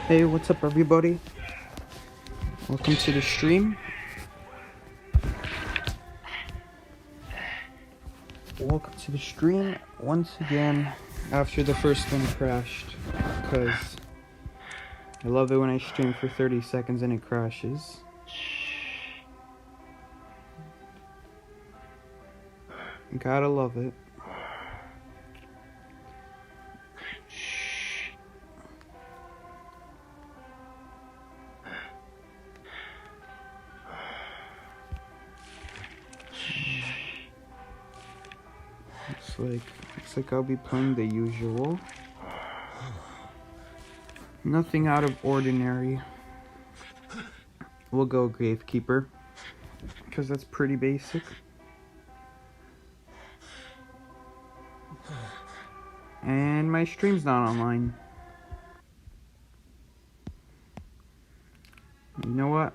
Hey, what's up everybody? Welcome to the stream. Welcome to the stream once again after the first one crashed, because I love it when I stream for 30 seconds and it crashes. Gotta love it. Looks like I'll be playing the usual. Nothing out of ordinary. We'll go Gravekeeper, because that's pretty basic. And my stream's not online. You know what?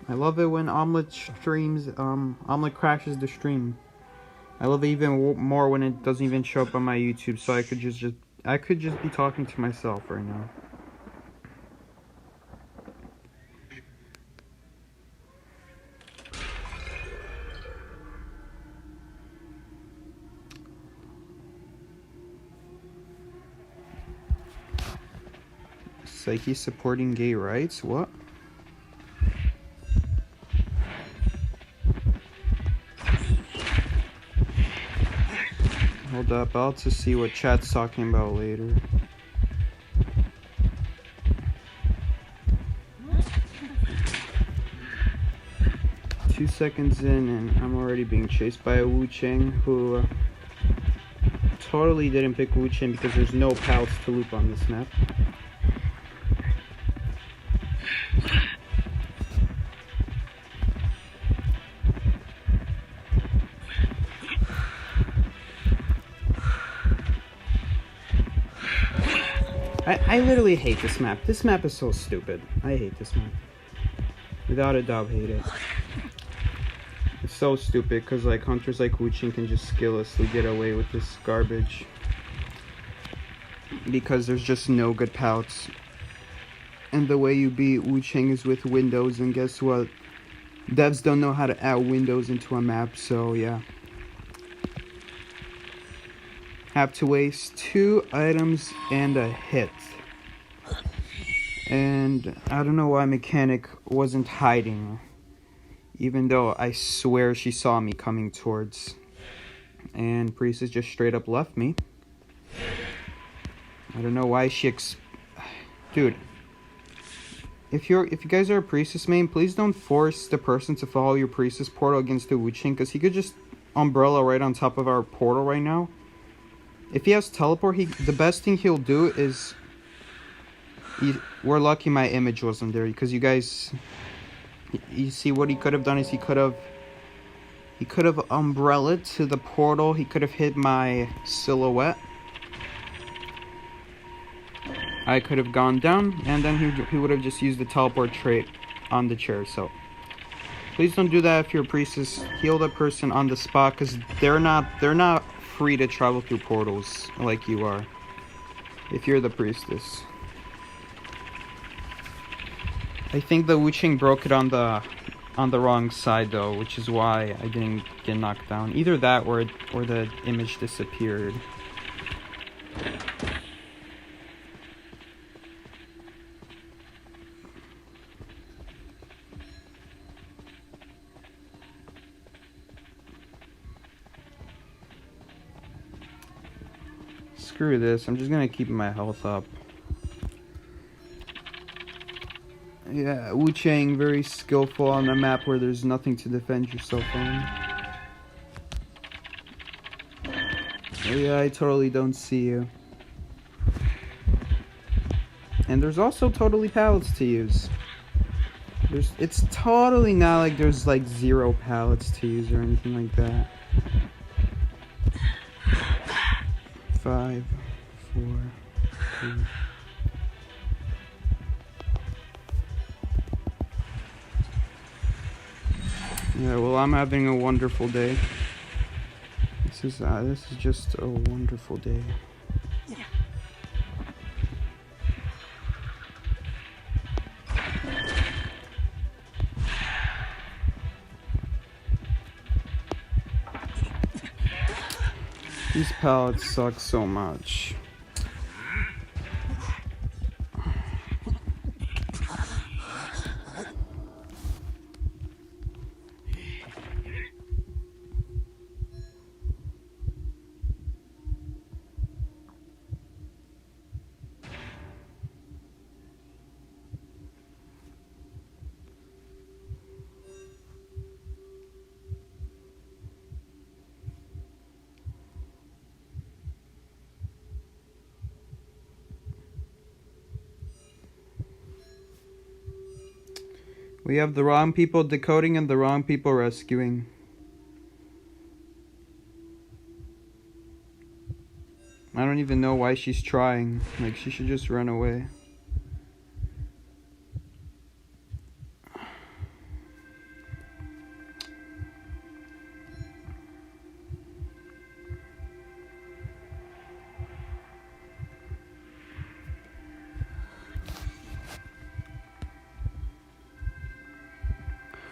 I love it when Omelet streams, Omelet crashes the stream. I love it even more when it doesn't even show up on my YouTube, so I could just be talking to myself right now. Psyche supporting gay rights? What? Hold up, I'll have to see what chat's talking about later. Two seconds in and I'm already being chased by a Wu Chang who totally didn't pick Wu Chang because there's no pals to loop on this map. I literally hate this map. This map is so stupid. I hate this map. Without a doubt, hate it. It's so stupid because like hunters like Wu Ching can just skilllessly get away with this garbage. Because there's just no good pouts. And the way you beat Wu Ching is with windows, and guess what? Devs don't know how to add windows into a map, so yeah. Have to waste 2 items and a hit. And I don't know why Mechanic wasn't hiding, even though I swear she saw me coming towards. And Priestess just straight up left me. I don't know why she dude, if you guys are a Priestess main, please don't force the person to follow your Priestess portal against the Wu Ching, because he could just umbrella right on top of our portal right now. If he has teleport, the best thing he'll do is... we're lucky my image wasn't there, because you guys... You see what he could have done is he could have umbrellaed to the portal. He could have hit my silhouette. I could have gone down, and then he would have just used the teleport trait on the chair. So please don't do that if you're a Priestess. Heal the person on the spot, because they're not free to travel through portals like you are if you're the Priestess. I think the Wu Ching broke it on the wrong side though, which is why I didn't get knocked down. Either that or the image disappeared. Screw this, I'm just gonna keep my health up. Yeah, Wu Chang, very skillful on a map where there's nothing to defend yourself on. Oh yeah, I totally don't see you. And there's also totally pallets to use. It's totally not like there's like 0 pallets to use or anything like that. 5, 4, 3. Yeah, well, I'm having a wonderful day. This is just a wonderful day. These pallets suck so much. We have the wrong people decoding and the wrong people rescuing. I don't even know why she's trying. Like, she should just run away.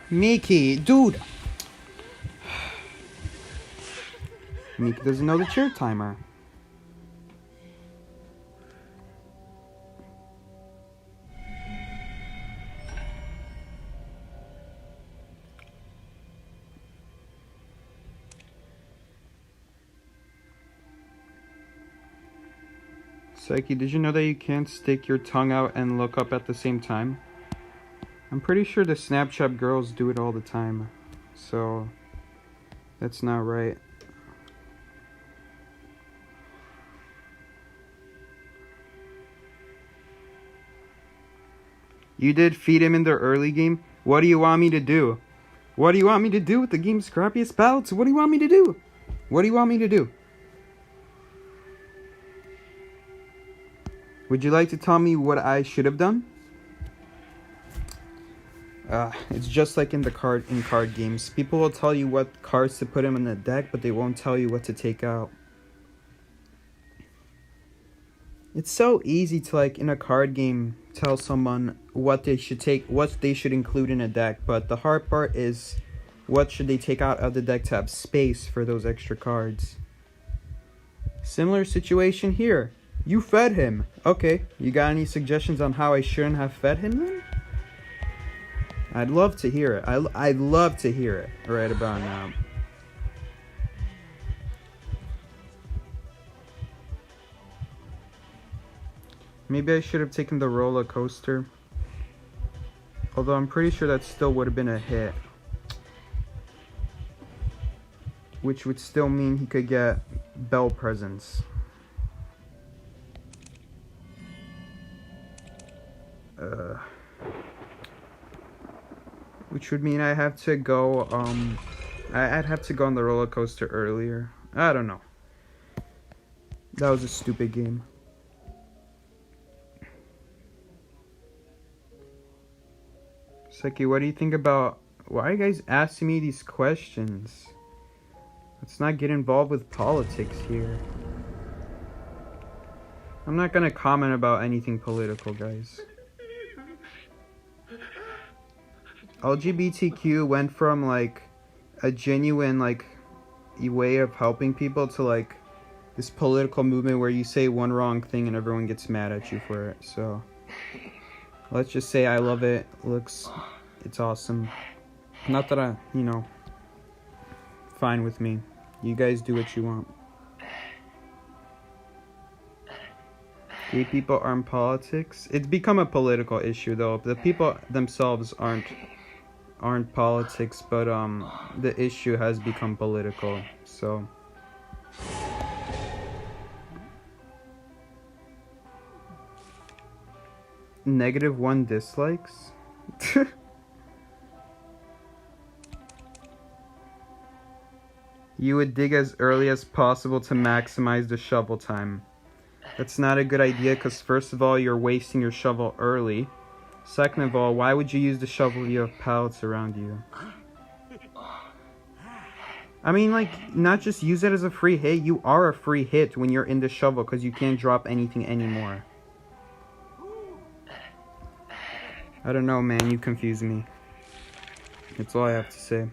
Miki, dude! Miki doesn't know the chair timer. Psyche, did you know that you can't stick your tongue out and look up at the same time? I'm pretty sure the Snapchat girls do it all the time. So, that's not right. You did feed him in the early game? What do you want me to do? What do you want me to do with the game's crappiest pallets? What do you want me to do? What do you want me to do? Would you like to tell me what I should have done? It's just like in card games. People will tell you what cards to put in the deck, but they won't tell you what to take out. It's so easy to, like, in a card game, tell someone what they should include in a deck, but the hard part is what should they take out of the deck to have space for those extra cards. Similar situation here. You fed him. Okay, you got any suggestions on how I shouldn't have fed him then? I'd love to hear it. I'd love to hear it right about now. Maybe I should have taken the roller coaster. Although I'm pretty sure that still would have been a hit. Which would still mean he could get bell presents. Which would mean I have to go, I'd have to go on the roller coaster earlier. I don't know. That was a stupid game. Seki, what do you think about... Why are you guys asking me these questions? Let's not get involved with politics here. I'm not gonna comment about anything political, guys. LGBTQ went from, like, a genuine, like, way of helping people to, like, this political movement where you say one wrong thing and everyone gets mad at you for it. So, let's just say I love it. It's awesome. Not that fine with me. You guys do what you want. Gay people are in politics. It's become a political issue, though. The people themselves aren't politics, but the issue has become political. So -1 dislikes. You would dig as early as possible to maximize the shovel time. That's not a good idea because first of all, you're wasting your shovel early. Second of all, why would you use the shovel if you have pallets around you? I mean, like, not just use it as a free hit. You are a free hit when you're in the shovel because you can't drop anything anymore. I don't know, man. You confuse me. That's all I have to say.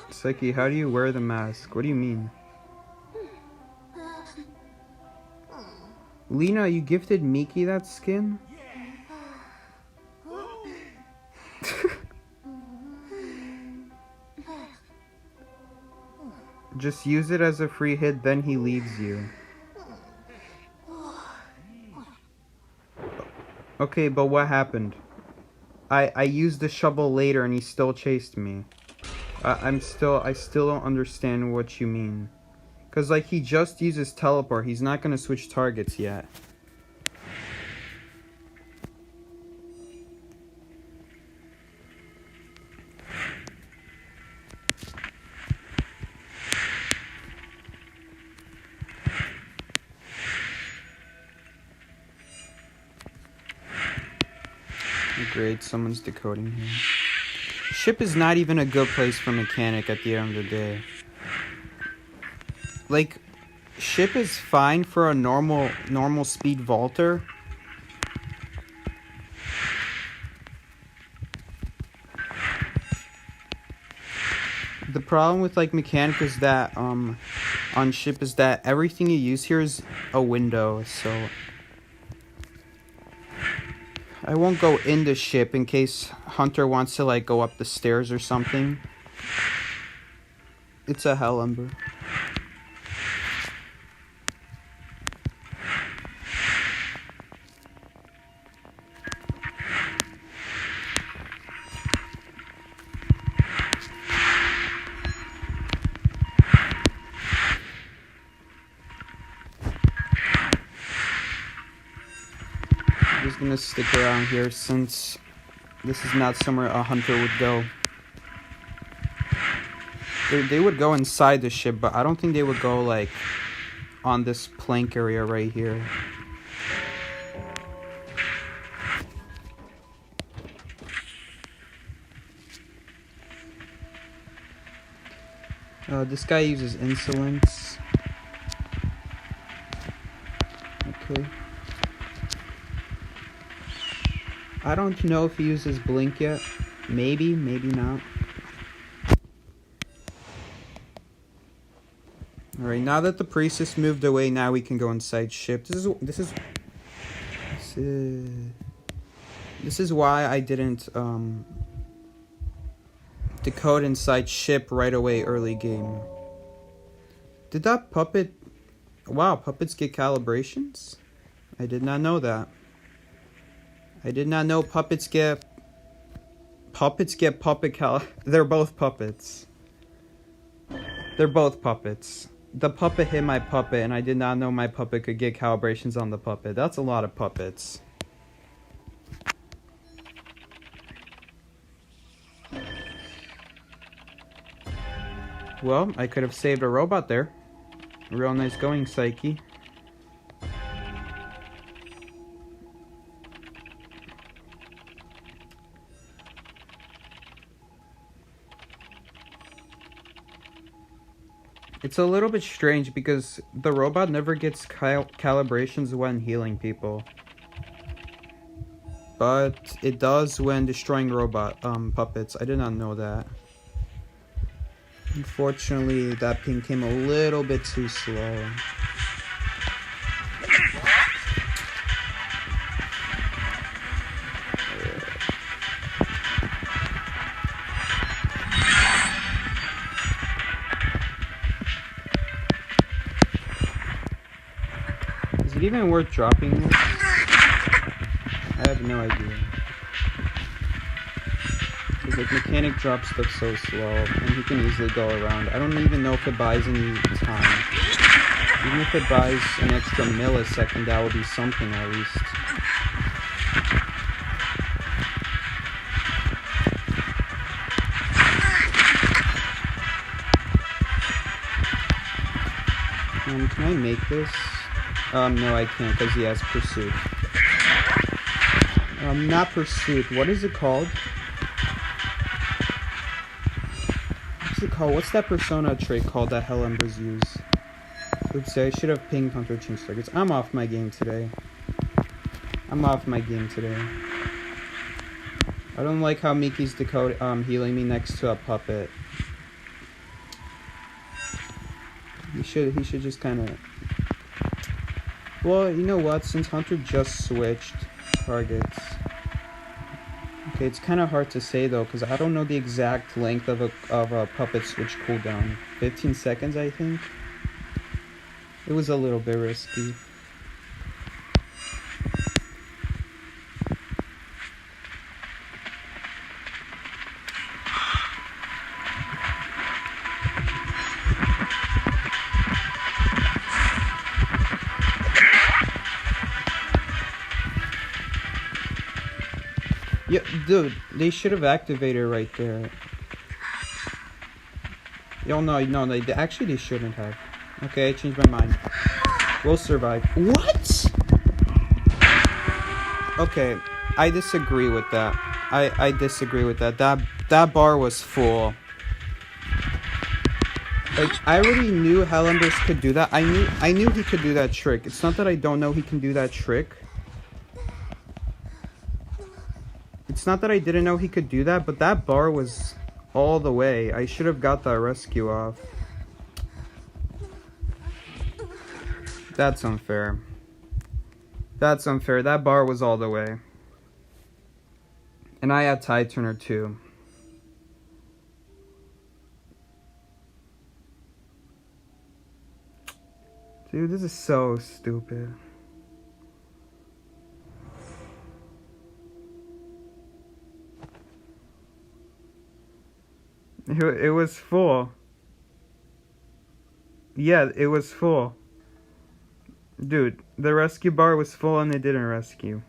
Psyche, how do you wear the mask? What do you mean? Lena, you gifted Miki that skin? Just use it as a free hit, then he leaves you. Okay, but what happened? I used the shovel later and he still chased me. I still don't understand what you mean. Cause like he just uses teleport, he's not gonna switch targets yet. Great, someone's decoding here. Ship is not even a good place for mechanic at the end of the day. Like, ship is fine for a normal speed vaulter. The problem with like mechanic is that on ship is that everything you use here is a window, so I won't go in the ship in case Hunter wants to like go up the stairs or something. It's a hell ember. Just gonna stick around here since this is not somewhere a hunter would go. They would go inside the ship, but I don't think they would go like on this plank area right here. This guy uses insolence. Okay. I don't know if he uses blink yet. Maybe, maybe not. Alright, now that the priestess moved away, now we can go inside ship. This is why I didn't decode inside ship right away early game. Did that puppet... Wow, puppets get calibrations? I did not know that. I did not know puppets get puppet They're both puppets. They're both puppets. The puppet hit my puppet, and I did not know my puppet could get calibrations on the puppet. That's a lot of puppets. Well, I could have saved a robot there. Real nice going, Psyche. It's a little bit strange because the robot never gets calibrations when healing people. But it does when destroying robot puppets. I did not know that. Unfortunately, that ping came a little bit too slow. Is it even worth dropping this? I have no idea. Because like mechanic drops stuff so slow, and he can easily go around. I don't even know if it buys any time. Even if it buys an extra millisecond, that would be something at least. Can I make this? No, I can't because he has pursuit. Not pursuit. What is it called? What's it called? What's that persona trait called that Hell Embers use? Oops, I should have pinged Hunter change targets. I'm off my game today. I don't like how Miki's healing me next to a puppet. He should just kind of... Well, you know what? Since Hunter just switched targets... Okay, it's kind of hard to say though, because I don't know the exact length of a puppet switch cooldown. 15 seconds, I think. It was a little bit risky. Yeah, dude, they should have activated right there. Yo, no, they actually they shouldn't have. Okay, I changed my mind. We'll survive. What? Okay, I disagree with that. I disagree with that. That bar was full. Like, I already knew Hellembers could do that. I knew he could do that trick. It's not that I don't know he can do that trick. It's not that I didn't know he could do that, but that bar was all the way. I should have got that rescue off. That's unfair. That's unfair. That bar was all the way. And I had Tide Turner too. Dude, this is so stupid. It was full. Yeah, it was full. Dude, the rescue bar was full and they didn't rescue.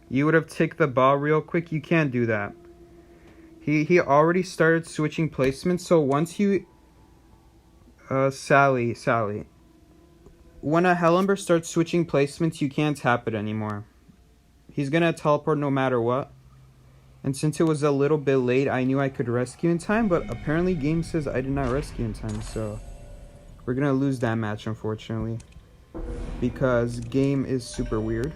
You would have ticked the ball real quick. You can't do that. He already started switching placements, so once you... Sally. When a Hellember starts switching placements, you can't tap it anymore. He's gonna teleport no matter what. And since it was a little bit late, I knew I could rescue in time, but apparently game says I did not rescue in time, so... We're gonna lose that match, unfortunately. Because game is super weird.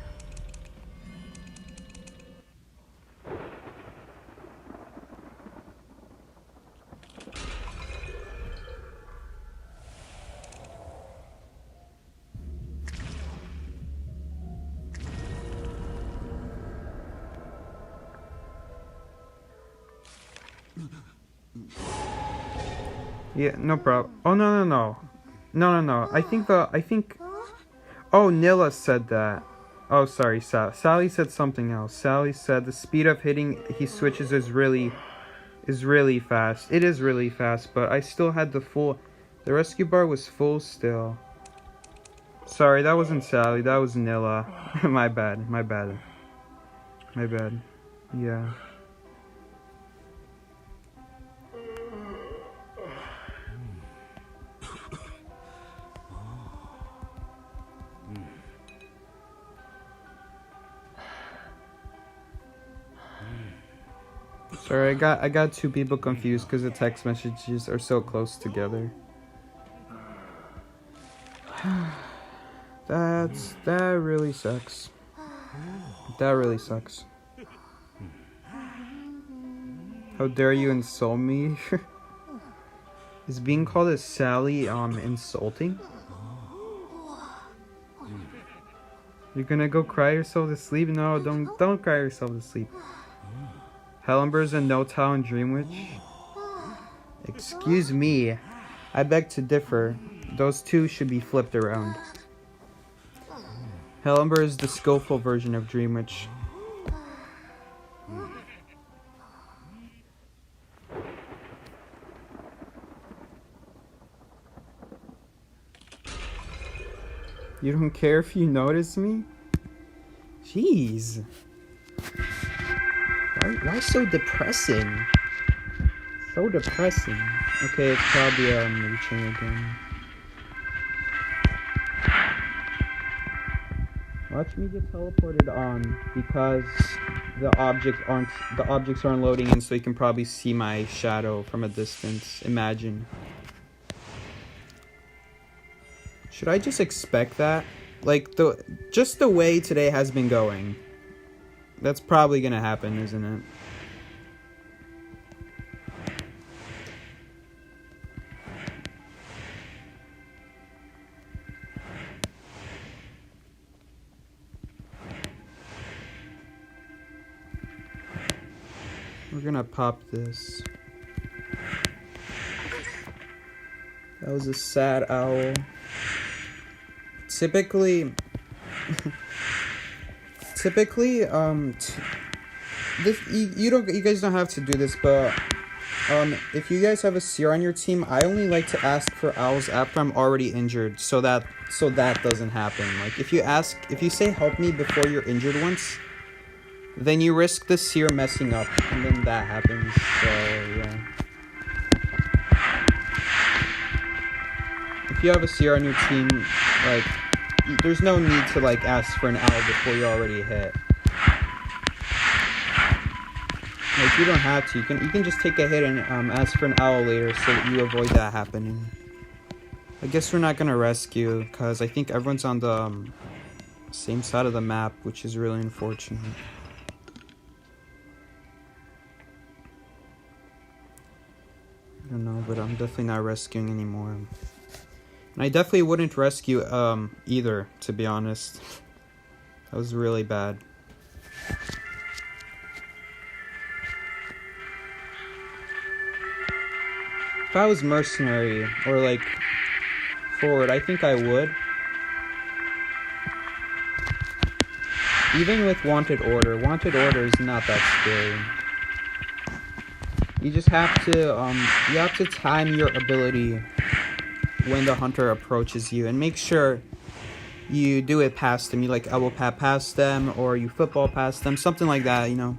Yeah, no problem. Oh, no. I think... Oh, Nilla said that. Oh, sorry, Sally said something else. Sally said the speed of hitting he switches is really fast. It is really fast, but I still had the full... The rescue bar was full still. Sorry, that wasn't Sally. That was Nilla. My bad. Yeah. Sorry, I got two people confused because the text messages are so close together. That really sucks. That really sucks. How dare you insult me? Is being called a Sally insulting? You're gonna go cry yourself to sleep? No, don't cry yourself to sleep. Hellembers and No Tile and Dreamwitch? Excuse me. I beg to differ. Those two should be flipped around. Hellember is the skillful version of Dreamwitch. You don't care if you notice me? Jeez. Why so depressing? So depressing. Okay, it's probably reaching again. Watch me get teleported on because the objects aren't loading in, so you can probably see my shadow from a distance. Imagine. Should I just expect that? Like just the way today has been going. That's probably gonna happen, isn't it? We're gonna pop this. That was a sad owl. Typically, this you guys don't have to do this, but if you guys have a seer on your team, I only like to ask for owls after I'm already injured, so that doesn't happen. Like if you say help me before you're injured once, then you risk the seer messing up, and then that happens. So yeah. If you have a seer on your team, like there's no need to like ask for an owl before you're already hit. Like you don't have to. You can just take a hit and ask for an owl later so that you avoid that happening. I guess we're not gonna rescue because I think everyone's on the same side of the map, which is really unfortunate. I don't know, but I'm definitely not rescuing anymore. And I definitely wouldn't rescue either, to be honest. That was really bad. If I was mercenary or like forward, I think I would. Even with wanted order is not that scary. You just have to time your ability when the hunter approaches you and make sure you do it past them. You like elbow pat past them or you football past them, something like that, you know.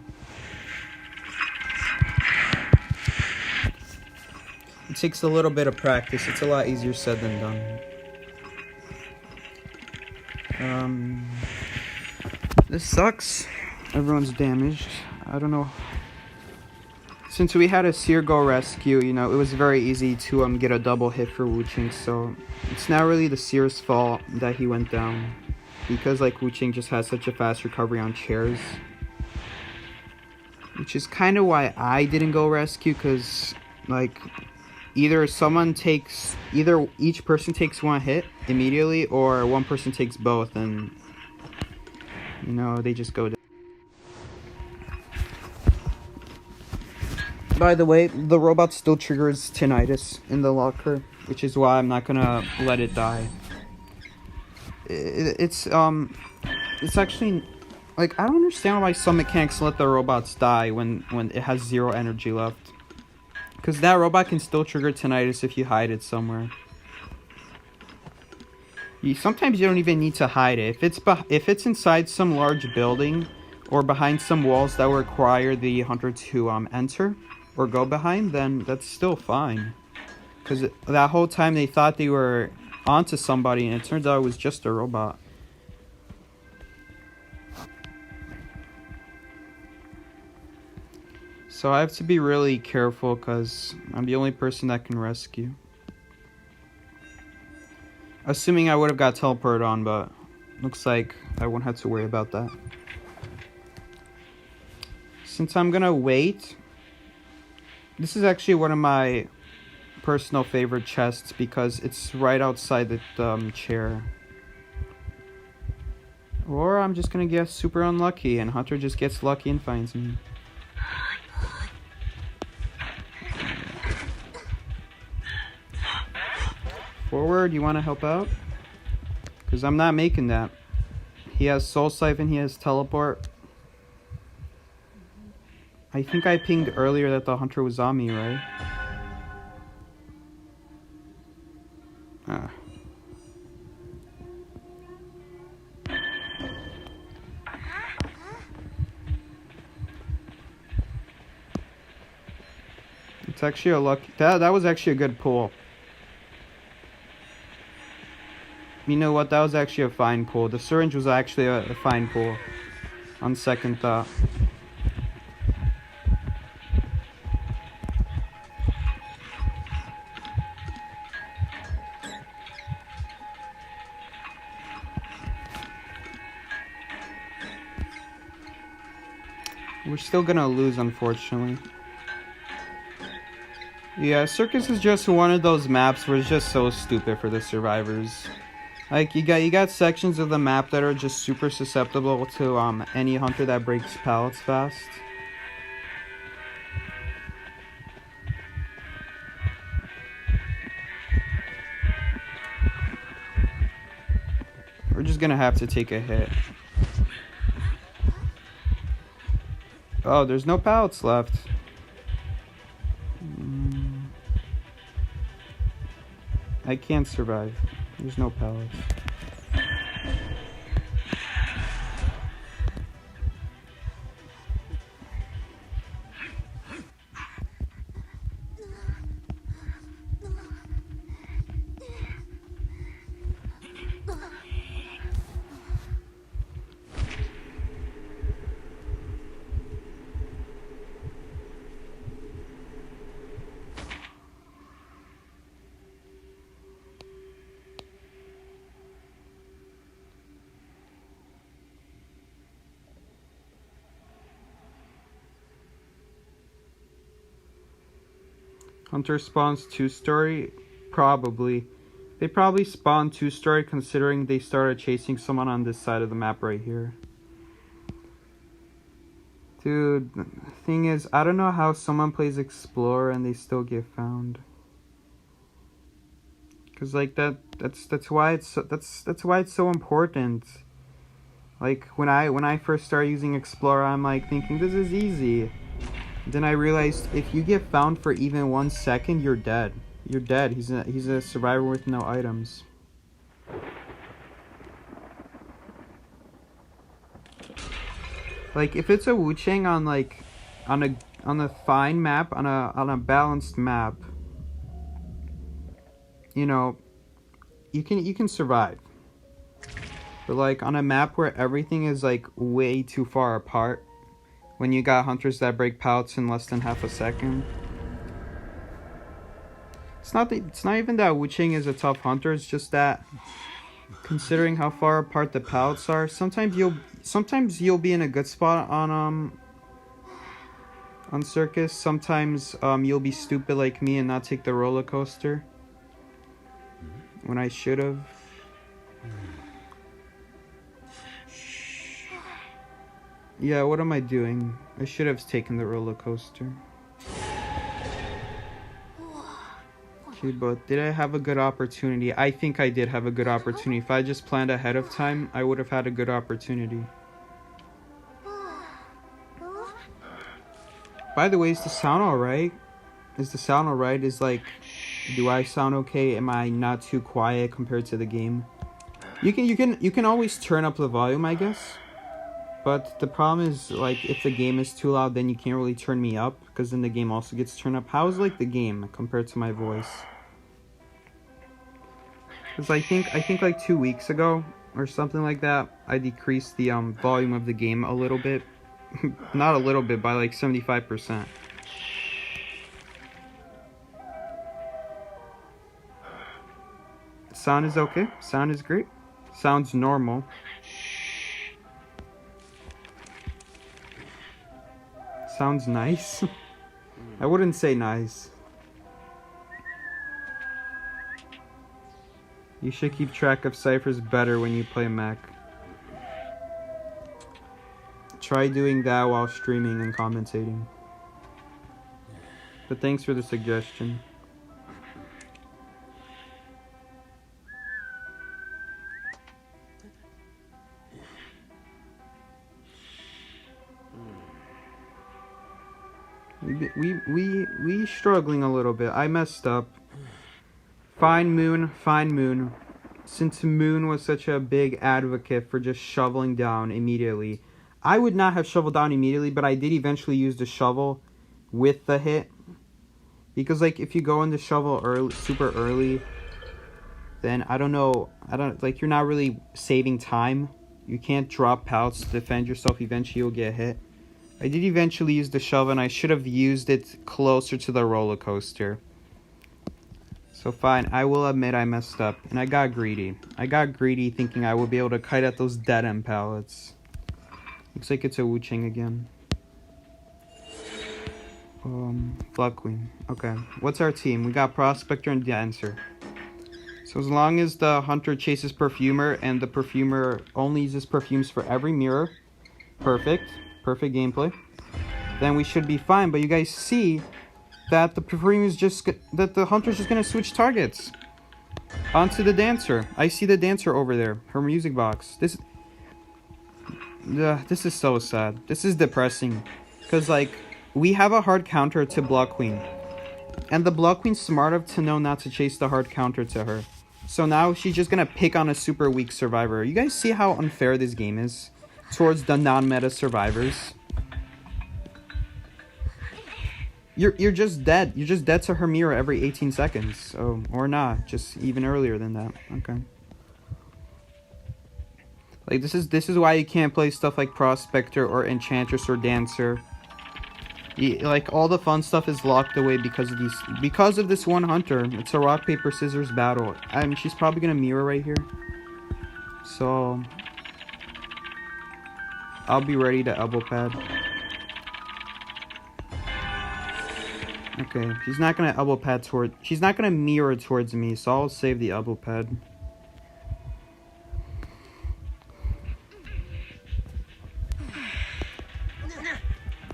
It takes a little bit of practice. It's a lot easier said than done. This sucks. Everyone's damaged. I don't know. Since we had a seer go rescue, you know, it was very easy to get a double hit for Wu-Ching, so it's not really the seer's fault that he went down. Because like Wu-Ching just has such a fast recovery on chairs. Which is kind of why I didn't go rescue, because like either each person takes one hit immediately, or one person takes both, and you know, they just go down. By the way, the robot still triggers tinnitus in the locker, which is why I'm not gonna let it die. It's actually, like, I don't understand why some mechanics let the robots die when it has 0 energy left. Because that robot can still trigger tinnitus if you hide it somewhere. Sometimes you don't even need to hide it. If it's inside some large building or behind some walls that require the hunter to enter or go behind, then that's still fine. Because that whole time they thought they were onto somebody, and it turns out it was just a robot. So I have to be really careful because I'm the only person that can rescue. Assuming I would have got teleported on, but looks like I won't have to worry about that. Since I'm gonna wait, this is actually one of my personal favorite chests because it's right outside the chair. Or I'm just gonna get super unlucky and Hunter just gets lucky and finds me. Forward, you want to help out? Because I'm not making that. He has Soul Siphon, he has Teleport. I think I pinged earlier that the hunter was on me, right? Ah. It's actually a lucky... That was actually a good pull. You know what? That was actually a fine pull. The syringe was actually a fine pull. On second thought. We're still gonna lose, unfortunately. Yeah, Circus is just one of those maps where it's just so stupid for the survivors. Like, you got sections of the map that are just super susceptible to any hunter that breaks pallets fast. We're just gonna have to take a hit. Oh, there's no pallets left. I can't survive. There's no pallets. Hunter spawns 2-story? Probably. They probably spawned 2-story considering they started chasing someone on this side of the map right here. Dude, the thing is, I don't know how someone plays Explorer and they still get found. Cause like that's why it's so important. Like when I first started using Explorer, I'm like thinking this is easy. Then I realized if you get found for even 1 second, you're dead. You're dead. He's a survivor with no items. Like if it's a Wu-Chang on like on a fine map, on a balanced map, you know, you can survive. But like on a map where everything is like way too far apart, when you got hunters that break pallets in less than half a second. It's not even that Wu-Chang is a tough hunter, it's just that considering how far apart the pallets are, sometimes you'll be in a good spot on Circus. Sometimes you'll be stupid like me and not take the roller coaster when I should have. Yeah, what am I doing? I should have taken the roller coaster. Okay, but did I have a good opportunity? I think I did have a good opportunity. If I just planned ahead of time, I would have had a good opportunity. By the way, is the sound alright? Is the sound alright? Is like, do I sound okay? Am I not too quiet compared to the game? You can always turn up the volume, I guess. But the problem is, like, if the game is too loud, then you can't really turn me up, because then the game also gets turned up. How is, like, the game compared to my voice? Because I think, like, 2 weeks ago, or something like that, I decreased the, volume of the game a little bit. Not a little bit, by, like, 75%. Sound is okay. Sound is great. Sounds normal. Sounds nice. I wouldn't say nice. You should keep track of ciphers better when you play Mac. Try doing that while streaming and commentating. But thanks for the suggestion. We struggling a little bit. I messed up. Fine Moon. Since Moon was such a big advocate for just shoveling down immediately, I would not have shoveled down immediately, but I did eventually use the shovel with the hit. Because like if you go in the shovel super early, then I don't like you're not really saving time. You can't drop pallets to defend yourself. Eventually you'll get hit. I did eventually use the shovel, and I should have used it closer to the roller coaster. So fine, I will admit I messed up, and I got greedy. I got greedy thinking I would be able to kite at those dead-end pallets. Looks like it's a Wu-Chang again. Blood Queen. Okay. What's our team? We got Prospector and Dancer. So as long as the Hunter chases Perfumer and the Perfumer only uses perfumes for every mirror, perfect gameplay, then we should be fine. But you guys see that the Perfumer is that the Hunter's just gonna switch targets onto the Dancer. I see the Dancer over there, her music box. This is so sad. This is depressing, because like we have a hard counter to Blood Queen, and the Blood Queen's smart enough to know not to chase the hard counter to her. So now she's just gonna pick on a super weak survivor. You guys see how unfair this game is towards the non-meta survivors? You're just dead. You're just dead to her mirror every 18 seconds. Oh, or not. Just even earlier than that. Okay. Like this is why you can't play stuff like Prospector or Enchantress or Dancer. Like all the fun stuff is locked away because of this one Hunter. It's a rock paper scissors battle. I mean, she's probably gonna mirror right here. So I'll be ready to elbow pad. Okay, she's not gonna elbow pad she's not gonna mirror towards me, so I'll save the elbow pad.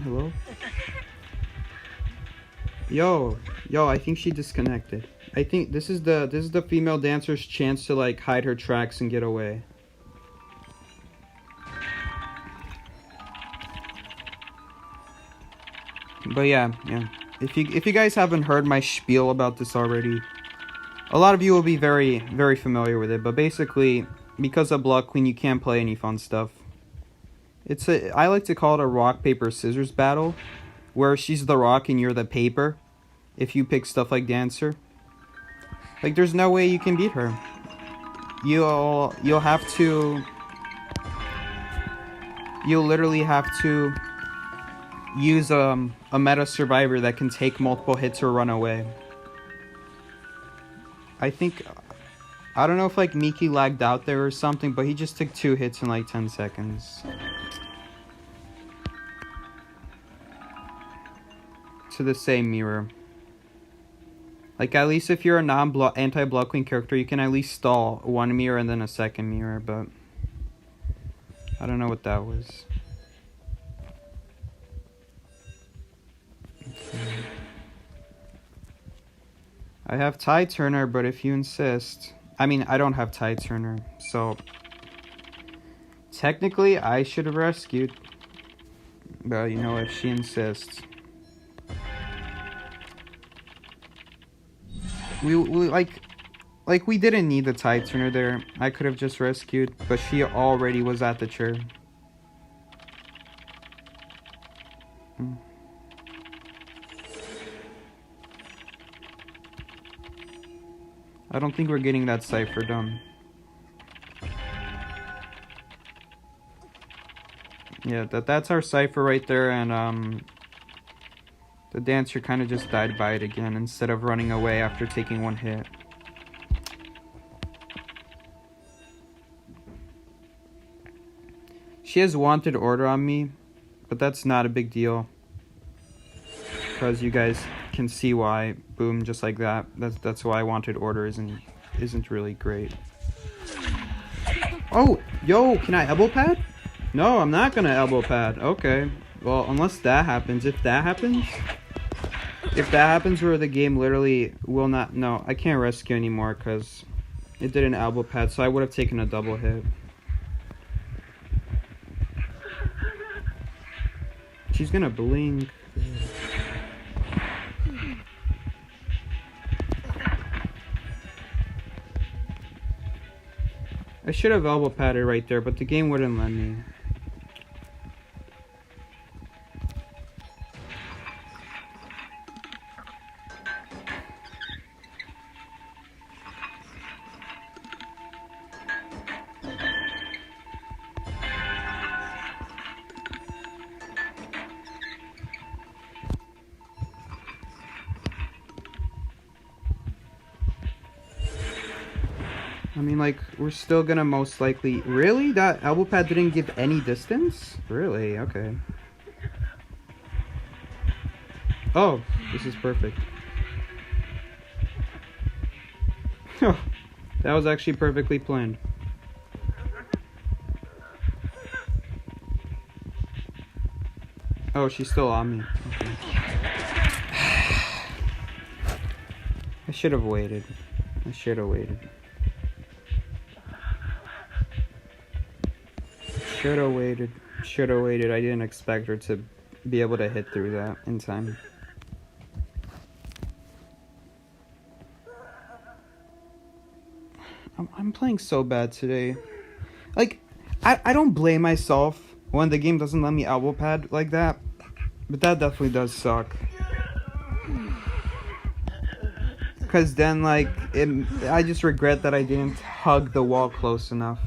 Hello? Yo, I think she disconnected. I think this is the female dancer's chance to like hide her tracks and get away. But yeah. If you guys haven't heard my spiel about this already, a lot of you will be very, very familiar with it. But basically, because of Blood Queen, you can't play any fun stuff. I like to call it a rock, paper, scissors battle, where she's the rock and you're the paper. If you pick stuff like Dancer, like there's no way you can beat her. You'll literally have to use a meta survivor that can take multiple hits or run away. I don't know if like Miki lagged out there or something, but he just took 2 hits in like 10 seconds. To the same mirror. Like at least if you're a anti-Blood Queen character, you can at least stall one mirror and then a second mirror, but I don't know what that was. I have Tide Turner, but if you insist... I mean, I don't have Tide Turner, so... Technically, I should have rescued. But, you know, if she insists... We didn't need the Tide Turner there. I could have just rescued, but she already was at the chair. I don't think we're getting that cipher done. Yeah, that's our cipher right there, and the Dancer kind of just died by it again instead of running away after taking 1 hit. She has wanted order on me, but that's not a big deal. Because you guys can see why. Boom, just like that. That's why wanted order isn't really great. Oh, yo, can I elbow pad? No, I'm not gonna elbow pad. Okay. Well, unless that happens. If that happens where the game literally will not... No, I can't rescue anymore because it did an elbow pad, so I would have taken a double hit. She's gonna blink. I should have elbow padded right there, but the game wouldn't let me. I mean, like, we're still gonna most likely... Really? That elbow pad didn't give any distance? Really? Okay. Oh, this is perfect. That was actually perfectly planned. Oh, she's still on me. Okay. I should have waited. Should have waited. I didn't expect her to be able to hit through that in time. I'm playing so bad today. Like, I don't blame myself when the game doesn't let me elbow pad like that. But that definitely does suck. Because then, like, I just regret that I didn't hug the wall close enough.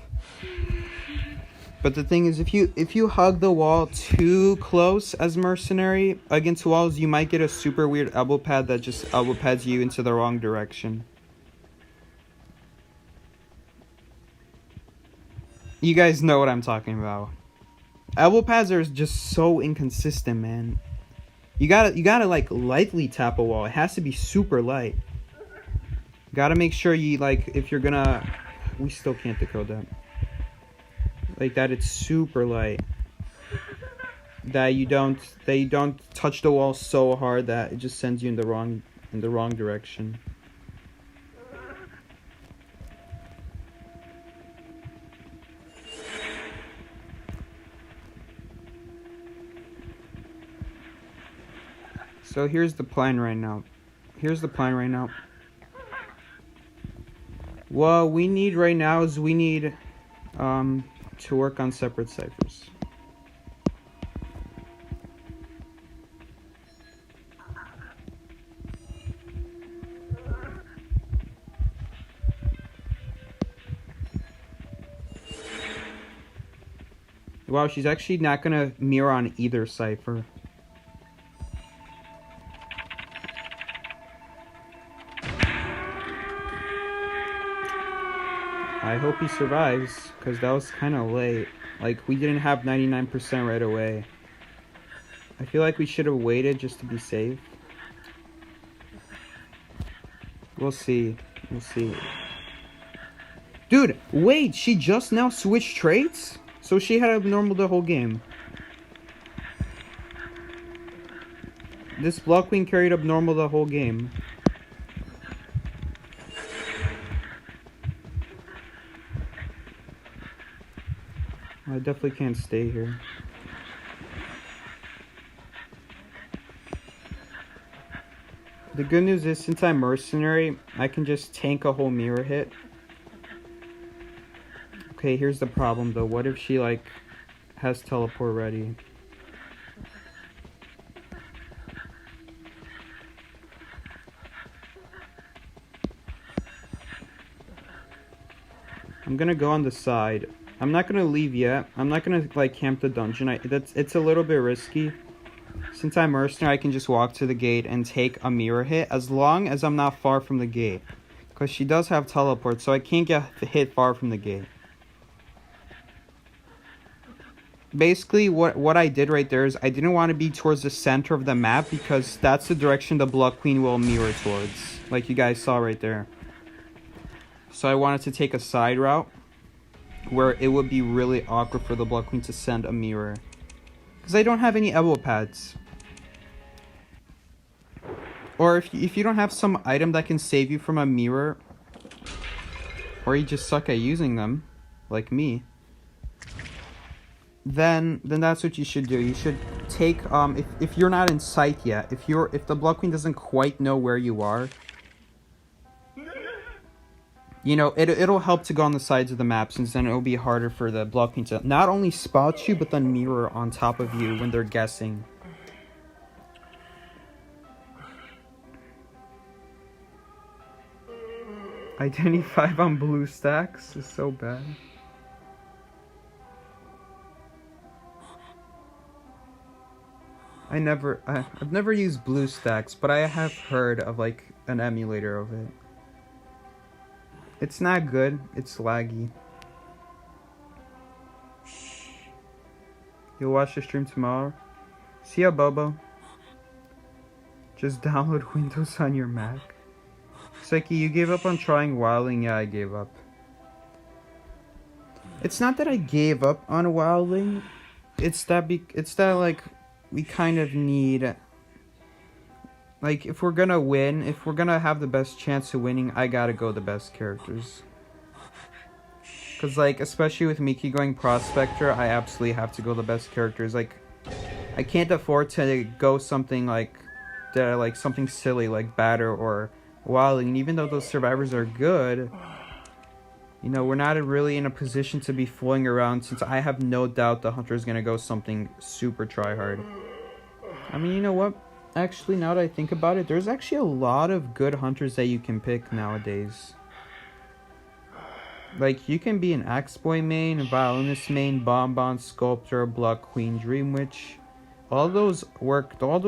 But the thing is, if you hug the wall too close as mercenary against walls, you might get a super weird elbow pad that just elbow pads you into the wrong direction. You guys know what I'm talking about. Elbow pads are just so inconsistent, man. You gotta like lightly tap a wall. It has to be super light. Gotta make sure you, like, if you're gonna... We still can't decode that. Like that, it's super light. That you don't touch the wall so hard that it just sends you in the wrong direction. So here's the plan right now. What we need right now is to work on separate ciphers. Wow, she's actually not gonna mirror on either cipher. I hope he survives, because that was kind of late. Like, we didn't have 99% right away. I feel like we should have waited just to be safe. We'll see. Dude, wait, she just now switched traits? So she had abnormal the whole game. This Block Queen carried abnormal the whole game. I definitely can't stay here. The good news is, since I'm mercenary, I can just tank a whole mirror hit. Okay, here's the problem though. What if she, like, has teleport ready? I'm gonna go on the side. I'm not gonna leave yet. I'm not gonna, like, camp the dungeon. It's a little bit risky. Since I'm mercenary, I can just walk to the gate and take a mirror hit as long as I'm not far from the gate. Because she does have teleport, so I can't get hit far from the gate. Basically, what I did right there is I didn't want to be towards the center of the map, because that's the direction the Blood Queen will mirror towards. Like you guys saw right there. So I wanted to take a side route where it would be really awkward for the Blood Queen to send a mirror. Because I don't have any elbow pads. Or if you don't have some item that can save you from a mirror, or you just suck at using them, like me, then that's what you should do. You should take if you're not in sight yet, if the Blood Queen doesn't quite know where you are, you know, it'll help to go on the sides of the map, since then it'll be harder for the Blood Queen to not only spot you but then mirror on top of you when they're guessing. Identity 5 on blue stacks is so bad. I've never used blue stacks, but I have heard of, like, an emulator of it. It's not good, it's laggy. You'll watch the stream tomorrow? See ya, Bobo. Just download Windows on your Mac. Psyche, you gave up on trying wilding? Yeah, I gave up. It's not that I gave up on wilding. It's that like we kind of need, like, if we're gonna win, if we're gonna have the best chance of winning, I gotta go the best characters. Cause like, especially with Miki going Prospector, I absolutely have to go the best characters. Like, I can't afford to go something like that, like something silly like Batter or Wilding. And even though those survivors are good, you know, we're not really in a position to be fooling around, since I have no doubt the Hunter is gonna go something super tryhard. I mean, you know what? Actually, now that I think about it, there's actually a lot of good Hunters that you can pick nowadays. Like, you can be an Axe Boy main, a Violinist main, Bonbon, Sculptor, Block Queen, Dream Witch. All those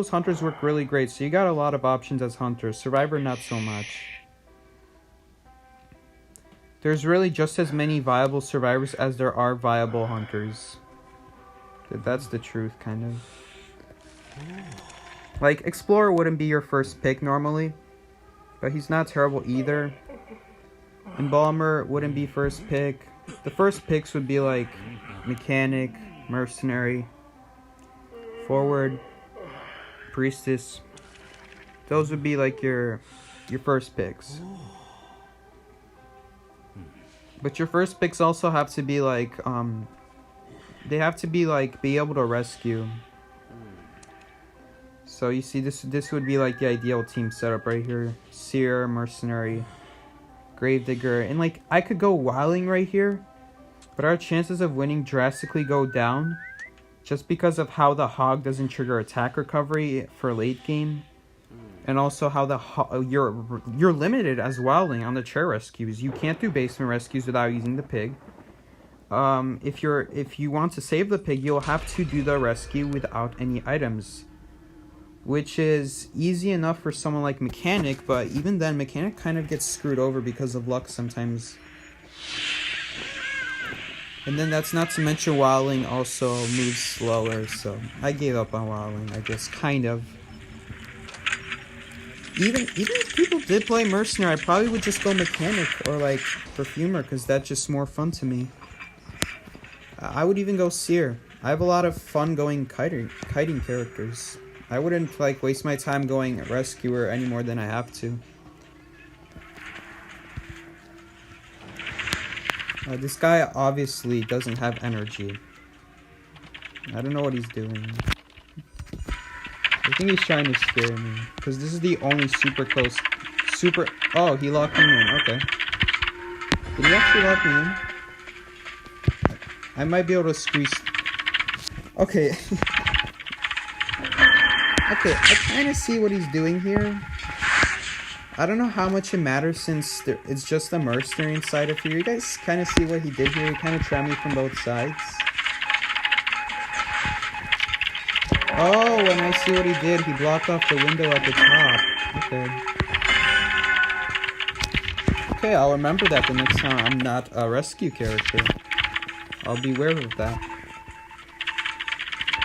Hunters work really great, so you got a lot of options as Hunters. Survivor, not so much. There's really just as many viable Survivors as there are viable Hunters. That's the truth, kind of. Like, Explorer wouldn't be your first pick normally, but he's not terrible either. Embalmer wouldn't be first pick. The first picks would be like Mechanic, Mercenary, Forward, Priestess. Those would be like your first picks. But your first picks also have to be like they have to be like be able to rescue. So you see, this would be like the ideal team setup right here. Seer, Mercenary, Gravedigger, and like I could go Wilding right here, but our chances of winning drastically go down just because of how the Hog doesn't trigger attack recovery for late game, and also how you're limited as Wilding on the chair rescues. You can't do basement rescues without using the pig. If you want to save the pig, you'll have to do the rescue without any items, which is easy enough for someone like Mechanic, but even then, Mechanic kind of gets screwed over because of luck sometimes. And then that's not to mention Wilding also moves slower, so I gave up on Wilding, I guess, kind of. Even if people did play Mercenary, I probably would just go Mechanic or like Perfumer, because that's just more fun to me. I would even go Seer. I have a lot of fun going kiting characters. I wouldn't like waste my time going Rescuer any more than I have to. This guy obviously doesn't have energy. I don't know what he's doing. I think he's trying to scare me, because this is the only super close. Oh, he locked me in. Okay. Did he actually lock me in? I might be able to squeeze. Okay. Okay, I kind of see what he's doing here. I don't know how much it matters, since it's just a Mercenary inside of here. You guys kind of see what he did here? He kind of trapped me from both sides. Oh, and I see what he did. He blocked off the window at the top. Okay. Okay, I'll remember that the next time I'm not a rescue character. I'll be aware of that.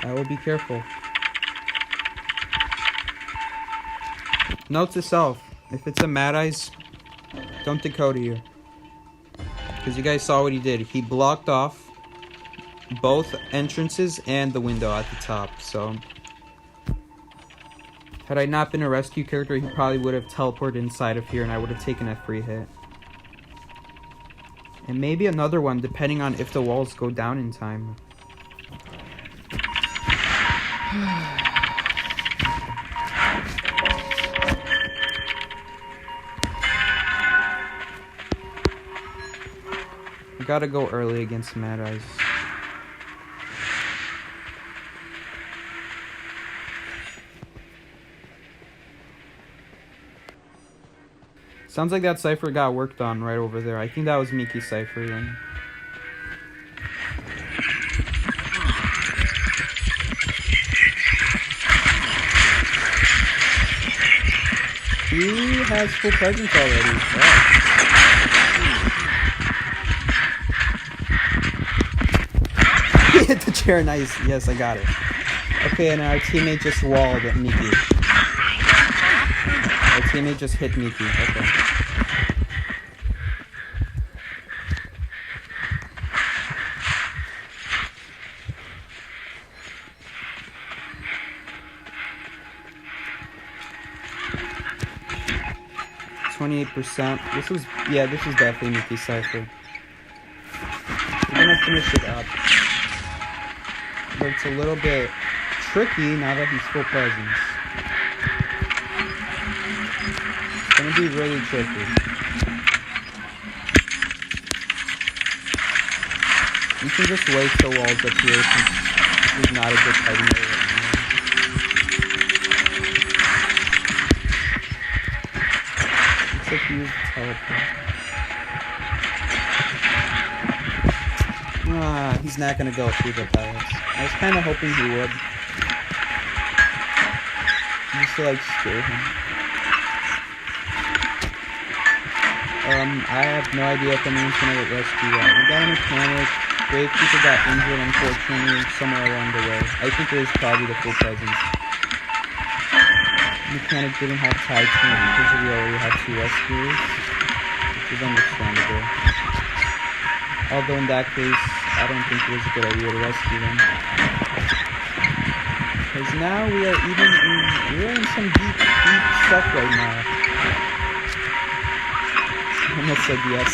I will be careful. Note to self, if it's a Mad Eyes, don't Dakota here. Because you guys saw what he did. He blocked off both entrances and the window at the top, so had I not been a rescue character, he probably would have teleported inside of here and I would have taken a free hit. And maybe another one, depending on if the walls go down in time. I gotta go early against Mad Eyes. Sounds like that cipher got worked on right over there. I think that was Miki's cipher then. He has full presence already. Wow. He hit the chair, nice. Yes, I got it. Okay, and our teammate just walled at Miki. teammate just hit Miki. Okay. %. This is definitely Miki's cipher. We're gonna finish it up. But it's a little bit tricky now that he's full presence. It's gonna be really tricky. You can just waste the walls up here since he's not a good fighting area right now. Looks like he used the teleport. He's not gonna go through the palace. I was kind of hoping he would. Just to like scare him. I have no idea if anyone's gonna get rescued yet. We got a mechanic. Gravekeeper got injured, unfortunately, somewhere along the way. I think it was probably the full presence. Mechanic didn't have tag team because we already had 2 rescuers, which is understandable. Although in that case, I don't think it was a good idea to rescue them. Because now we are in some deep stuff right now. I almost said yes.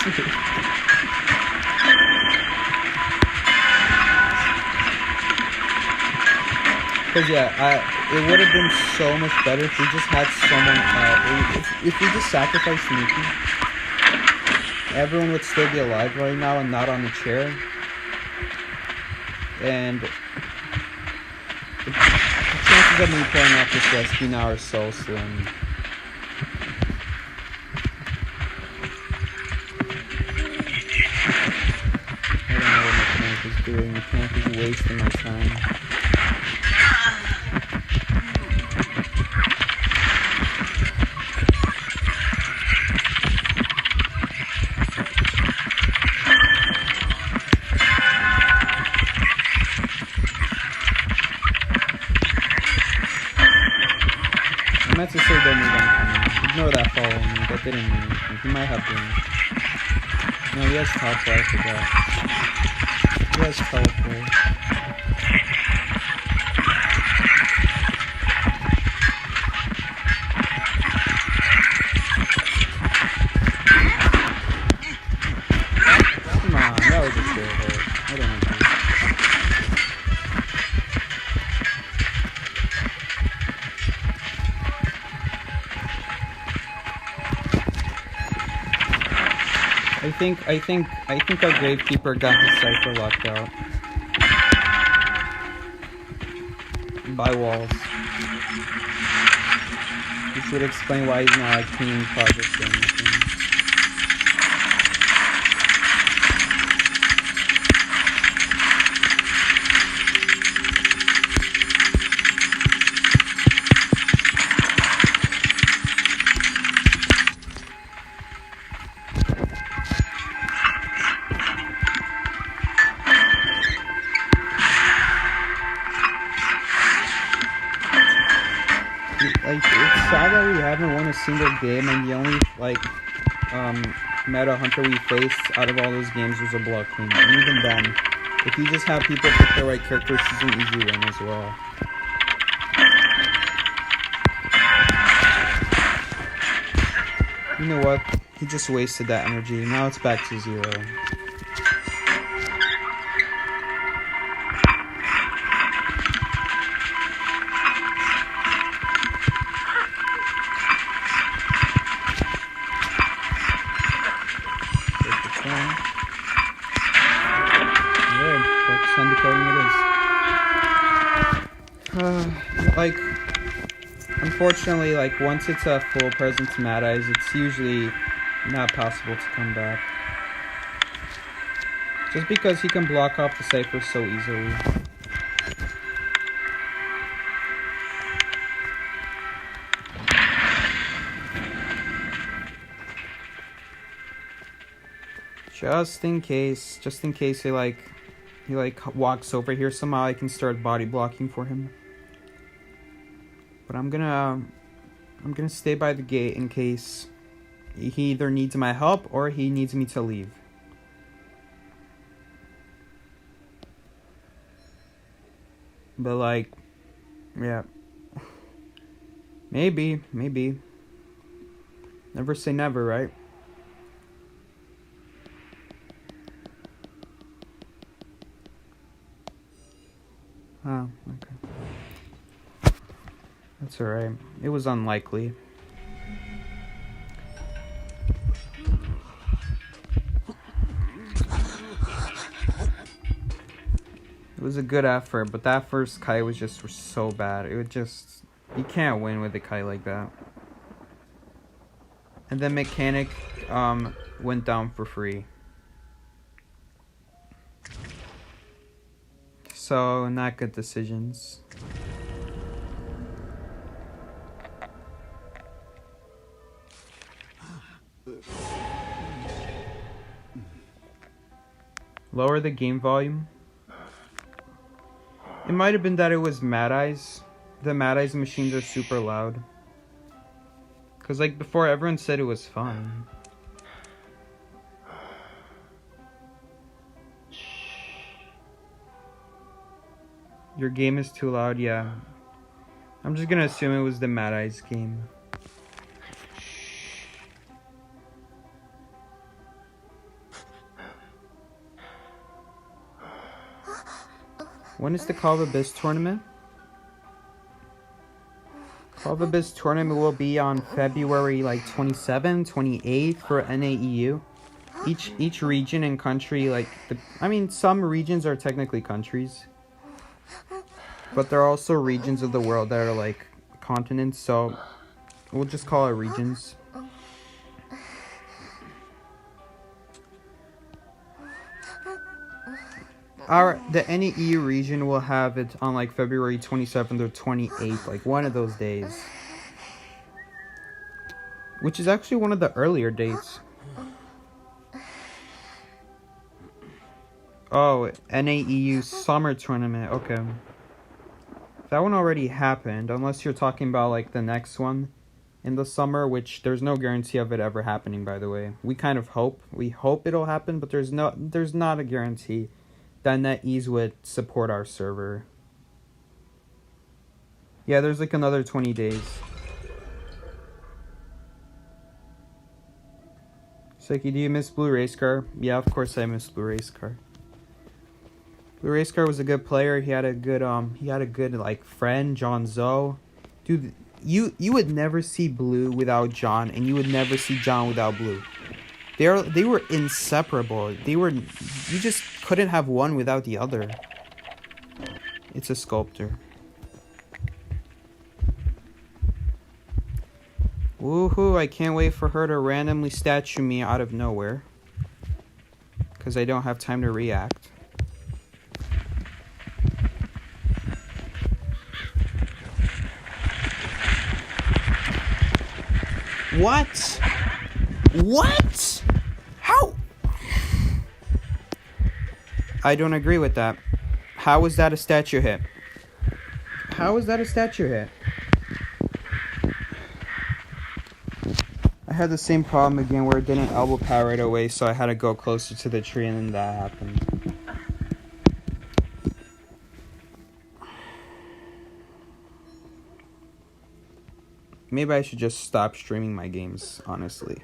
Because it would have been so much better if we just had someone if we just sacrificed Miki. Everyone would still be alive right now and not on the chair. And the chances of me pulling off this rescue now are so slim. I don't know what Mechanic is doing. Mechanic is wasting my time. I meant to say don't move on coming. Ignore that follow me. That didn't mean anything. He might have been. No, he has teleport, I forgot. He has teleport. Come on, that was a fair hit. I don't know. I think our Gravekeeper got his cipher locked out by walls, which would explain why he's not like cleaning progress or anything. Like, it's sad that we haven't won a single game, and the only, like, meta hunter we faced out of all those games was a block queen. And even then, if you just have people pick the right character, she's an easy win as well. You know what? He just wasted that energy. Now it's back to 0. Like, unfortunately, like, once it's a full presence Mad Eyes, it's usually not possible to come back. Just because he can block off the cipher so easily. Just in case he walks over here somehow, I can start body blocking for him. But I'm gonna I'm gonna stay by the gate in case he either needs my help or he needs me to leave. But like, yeah. Maybe. Never say never, right? Oh, okay. That's alright. It was unlikely. It was a good effort, but that first kite was just so bad. It would just... You can't win with a kite like that. And then mechanic went down for free. So, not good decisions. Lower the game volume. It might have been that it was Mad Eyes. The Mad Eyes machines are super loud. Because like before, everyone said it was fun. Your game is too loud, yeah. I'm just gonna assume it was the Mad Eyes game. When is the Call of Abyss tournament? Call of Abyss tournament will be on February like 27th, 28th for NAEU. Each region and country, like some regions are technically countries, but there are also regions of the world that are like continents, so we'll just call it regions. The NAEU region will have it on like February 27th or 28th, like one of those days. Which is actually one of the earlier dates. Oh, NAEU summer tournament, okay. That one already happened, unless you're talking about like the next one in the summer, which there's no guarantee of it ever happening, by the way. We kind of hope. We hope it'll happen, but there's not a guarantee that NetEase would support our server. Yeah, there's like another 20 days. Seki, do you miss Blue Race Car? Yeah, of course I miss Blue Race Car. Blue Race Car was a good player. He had a good like friend, John Zoe. Dude, you would never see Blue without John, and you would never see John without Blue. They were inseparable. You just couldn't have one without the other. It's a sculptor. Woohoo, I can't wait for her to randomly statue me out of nowhere. Because I don't have time to react. What? What? How? I don't agree with that. How was that a statue hit? How is that a statue hit? I had the same problem again where it didn't elbow power right away, so I had to go closer to the tree and then that happened. Maybe I should just stop streaming my games, honestly.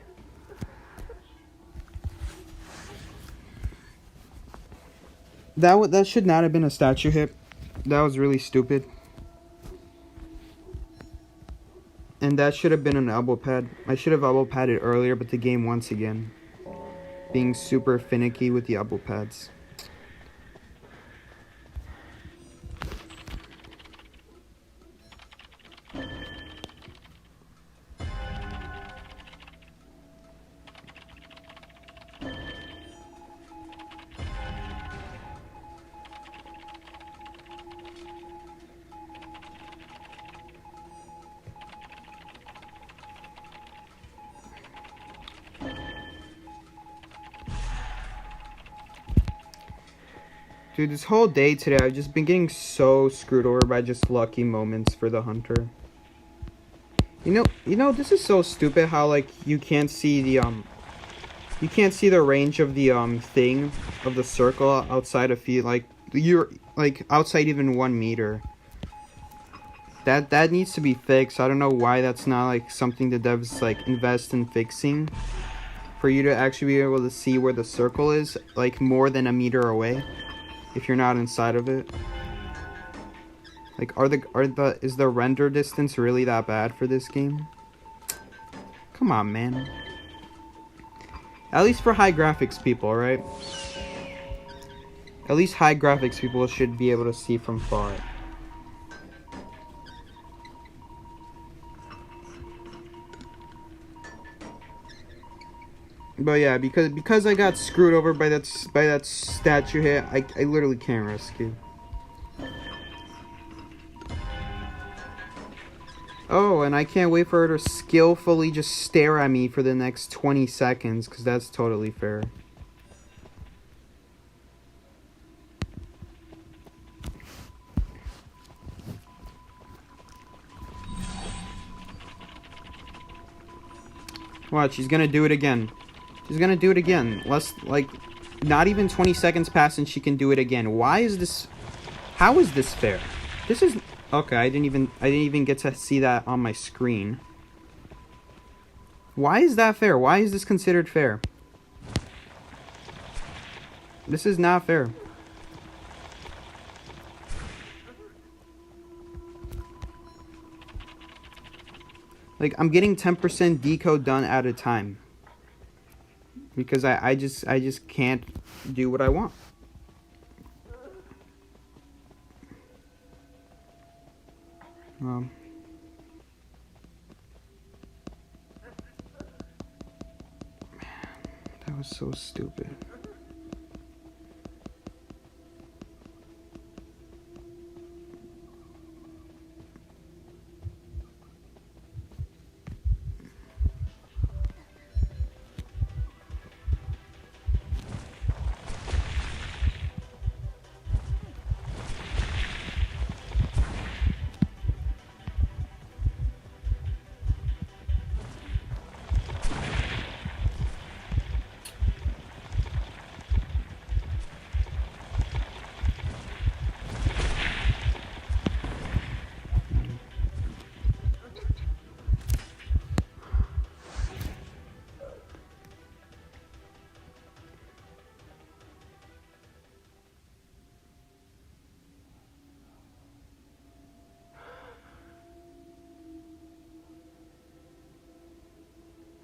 That should not have been a statue hit. That was really stupid. And that should have been an elbow pad. I should have elbow padded earlier, but the game once again being super finicky with the elbow pads. Dude, this whole day today, I've just been getting so screwed over by just lucky moments for the hunter. This is so stupid how like you can't see the range of the thing of the circle outside of feet, like you're like outside even 1 meter. That needs to be fixed. I don't know why that's not like something the devs like invest in fixing, for you to actually be able to see where the circle is like more than 1 meter away if you're not inside of it. Like is the render distance really that bad for this game? Come on, man. At least for high graphics people, right? At least high graphics people should be able to see from far. But yeah, because I got screwed over by that statue hit, I literally can't rescue. Oh, and I can't wait for her to skillfully just stare at me for the next 20 seconds, because that's totally fair. Watch, she's gonna do it again. She's gonna do it again. Not even 20 seconds pass and she can do it again. Why is this... How is this fair? This is... Okay, I didn't even get to see that on my screen. Why is that fair? Why is this considered fair? This is not fair. Like, I'm getting 10% decode done at a time. Because I just can't do what I want. That was so stupid.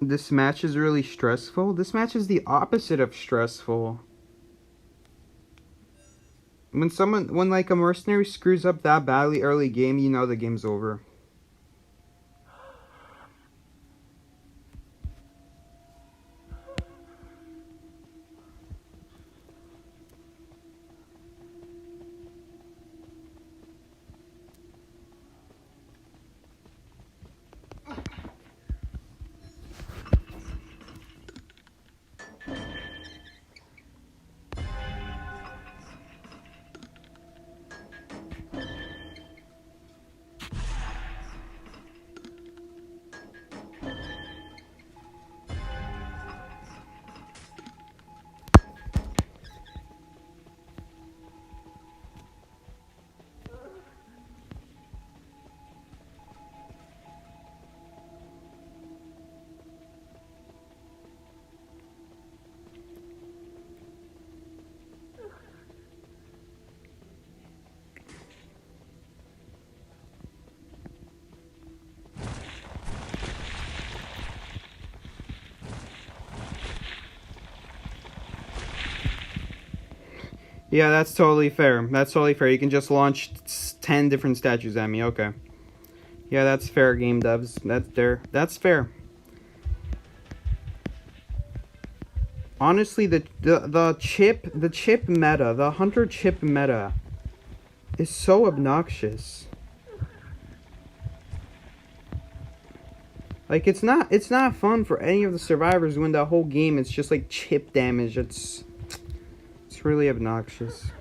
This match is really stressful. This match is the opposite of stressful. When like a mercenary screws up that badly early game, you know the game's over. Yeah, that's totally fair. That's totally fair. You can just launch 10 different statues at me. Okay. Yeah, that's fair, game devs. That's fair. Honestly, the chip meta, the hunter chip meta is so obnoxious. Like, it's not fun for any of the survivors when the whole game it's just like chip damage. It's really obnoxious.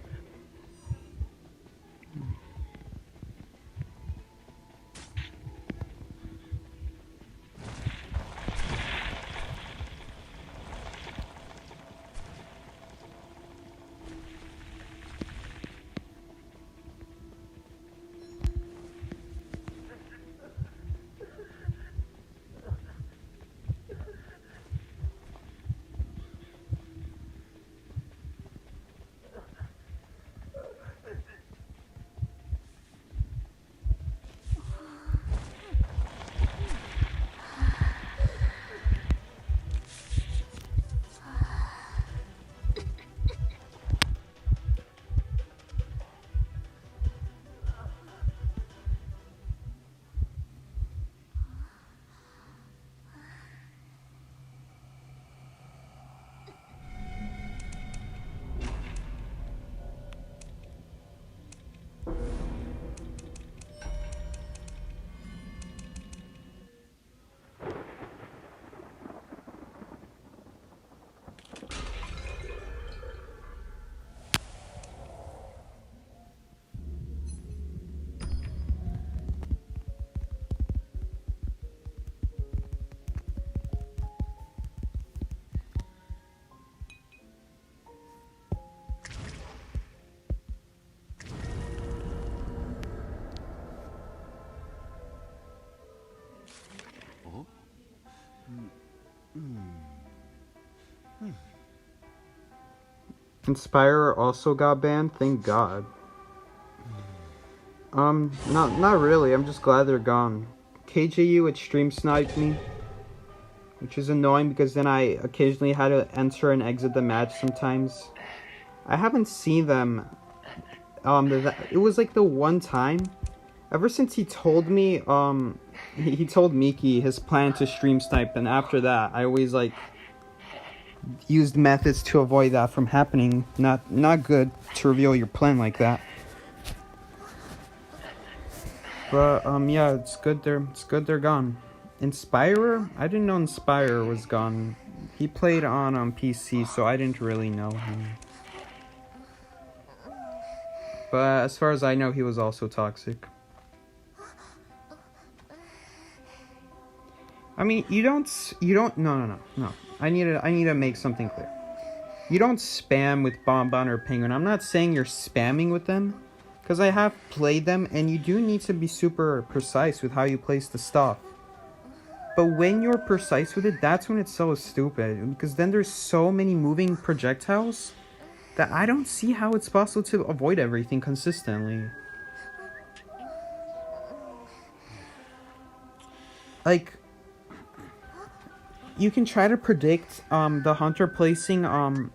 Inspire also got banned. Thank God. Not really. I'm just glad they're gone. KJU it stream sniped me, which is annoying because then I occasionally had to enter and exit the match sometimes. I haven't seen them. It was like the one time. Ever since he told me, he told Miki his plan to stream snipe, and after that, I always like used methods to avoid that from happening. Not good to reveal your plan like that. But yeah, it's good they're gone. Inspirer? I didn't know Inspirer was gone. He played on PC, so I didn't really know him. But as far as I know, he was also toxic. I mean, you don't, no. I need to make something clear. You don't spam with Bonbon or Penguin. I'm not saying you're spamming with them, because I have played them, and you do need to be super precise with how you place the stuff. But when you're precise with it, that's when it's so stupid, because then there's so many moving projectiles that I don't see how it's possible to avoid everything consistently. Like, you can try to predict the hunter placing a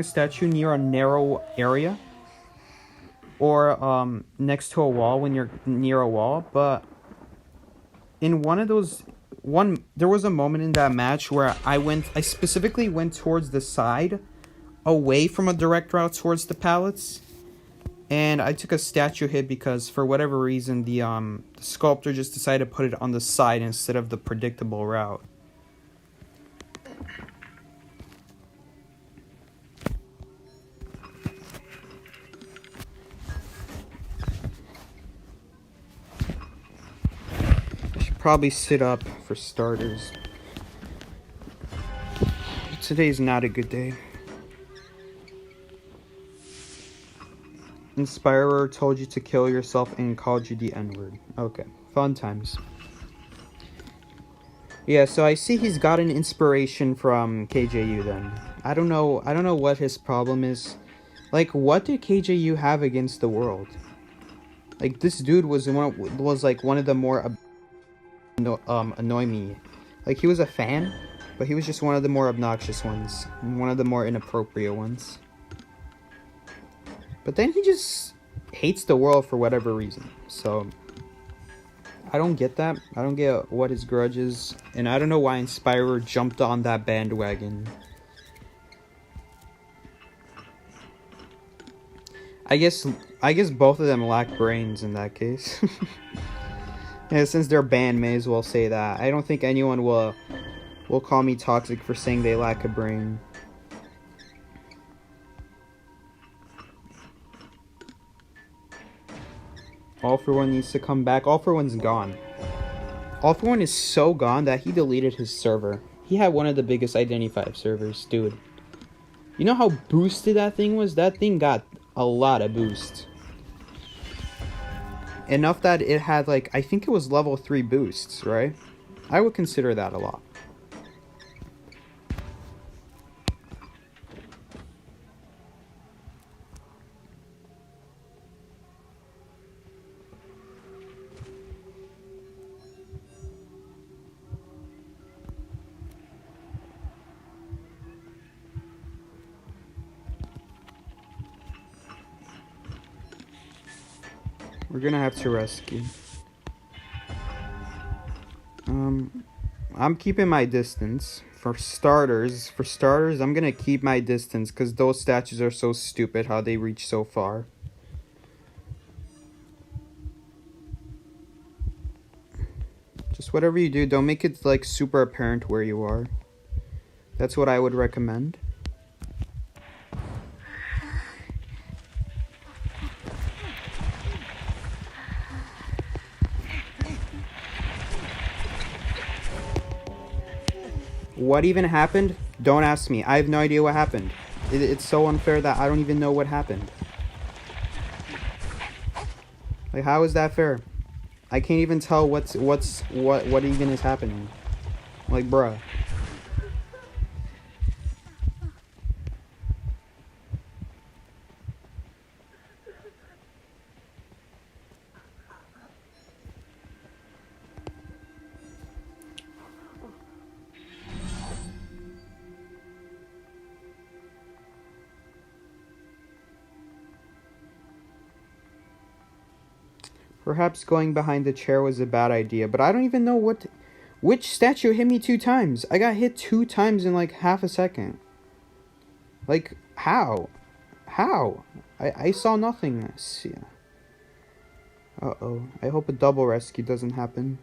statue near a narrow area, or next to a wall when you're near a wall, but in there was a moment in that match where I specifically went towards the side, away from a direct route towards the pallets, and I took a statue hit because for whatever reason the sculptor just decided to put it on the side instead of the predictable route. Probably sit up for starters. Today's not a good day. Inspirer told you to kill yourself and called you the N-word. Okay, fun times. Yeah, so I see he's got an inspiration from KJU then. I don't know what his problem is. Like, what did KJU have against the world? Like, this dude was like one of the more annoy me. Like, he was a fan, but he was just one of the more obnoxious ones, and one of the more inappropriate ones. But then he just hates the world for whatever reason. So I don't get that. I don't get what his grudge is, and I don't know why Inspirer jumped on that bandwagon. I guess both of them lack brains in that case. Yeah, since they're banned, may as well say that. I don't think anyone will call me toxic for saying they lack a brain. All for One needs to come back. All for One's gone. All for One is so gone that he deleted his server. He had one of the biggest Identity 5 servers, dude. You know how boosted that thing was? That thing got a lot of boost. Enough that it had, like, I think it was level 3 boosts, right? I would consider that a lot. We're gonna have to rescue. I'm keeping my distance. For starters, I'm gonna keep my distance because those statues are so stupid how they reach so far. Just whatever you do, don't make it like super apparent where you are. That's what I would recommend. What even happened? Don't ask me. I have no idea what happened. It's so unfair that I don't even know what happened. Like, how is that fair? I can't even tell what even is happening. Like, bruh. Perhaps going behind the chair was a bad idea, but I don't even know which statue hit me 2 times. I got hit 2 times in like half a second. Like, how? How? I saw nothing. Let's see. Uh-oh. I hope a double rescue doesn't happen.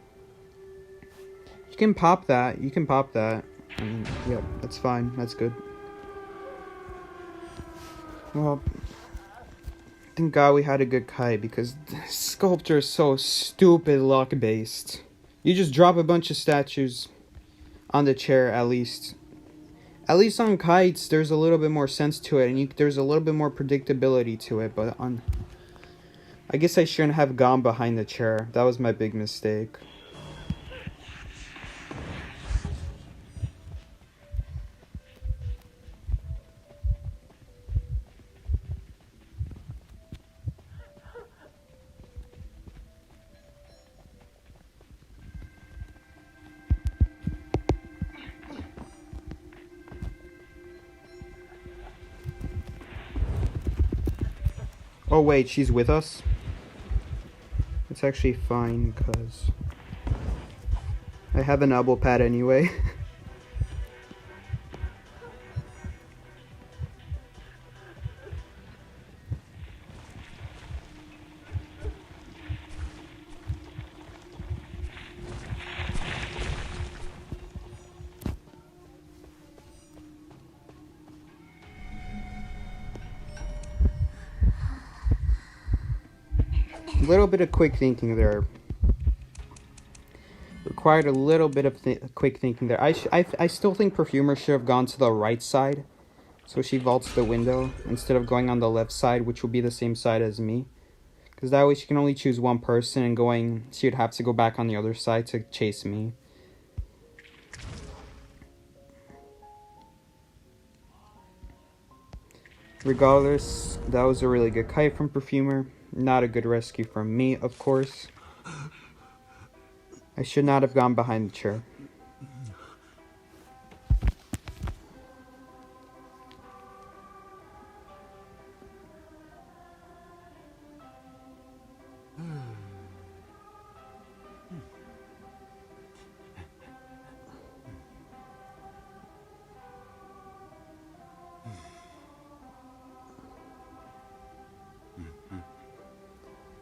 You can pop that. You can pop that. I mean, yeah, that's fine. That's good. Well, thank God we had a good kite, because Sculptor is so stupid luck-based. You just drop a bunch of statues on the chair, at least. At least on kites, there's a little bit more sense to it, and there's a little bit more predictability to it, but on... I guess I shouldn't have gone behind the chair. That was my big mistake. Oh wait, she's with us? It's actually fine, because I have an elbow pad anyway. A little bit of quick thinking there. Required a little bit of quick thinking there. I still think Perfumer should have gone to the right side, so she vaults the window instead of going on the left side, which will be the same side as me. Because that way she can only choose one person, and she would have to go back on the other side to chase me. Regardless, that was a really good kite from Perfumer. Not a good rescue from me, of course. I should not have gone behind the chair.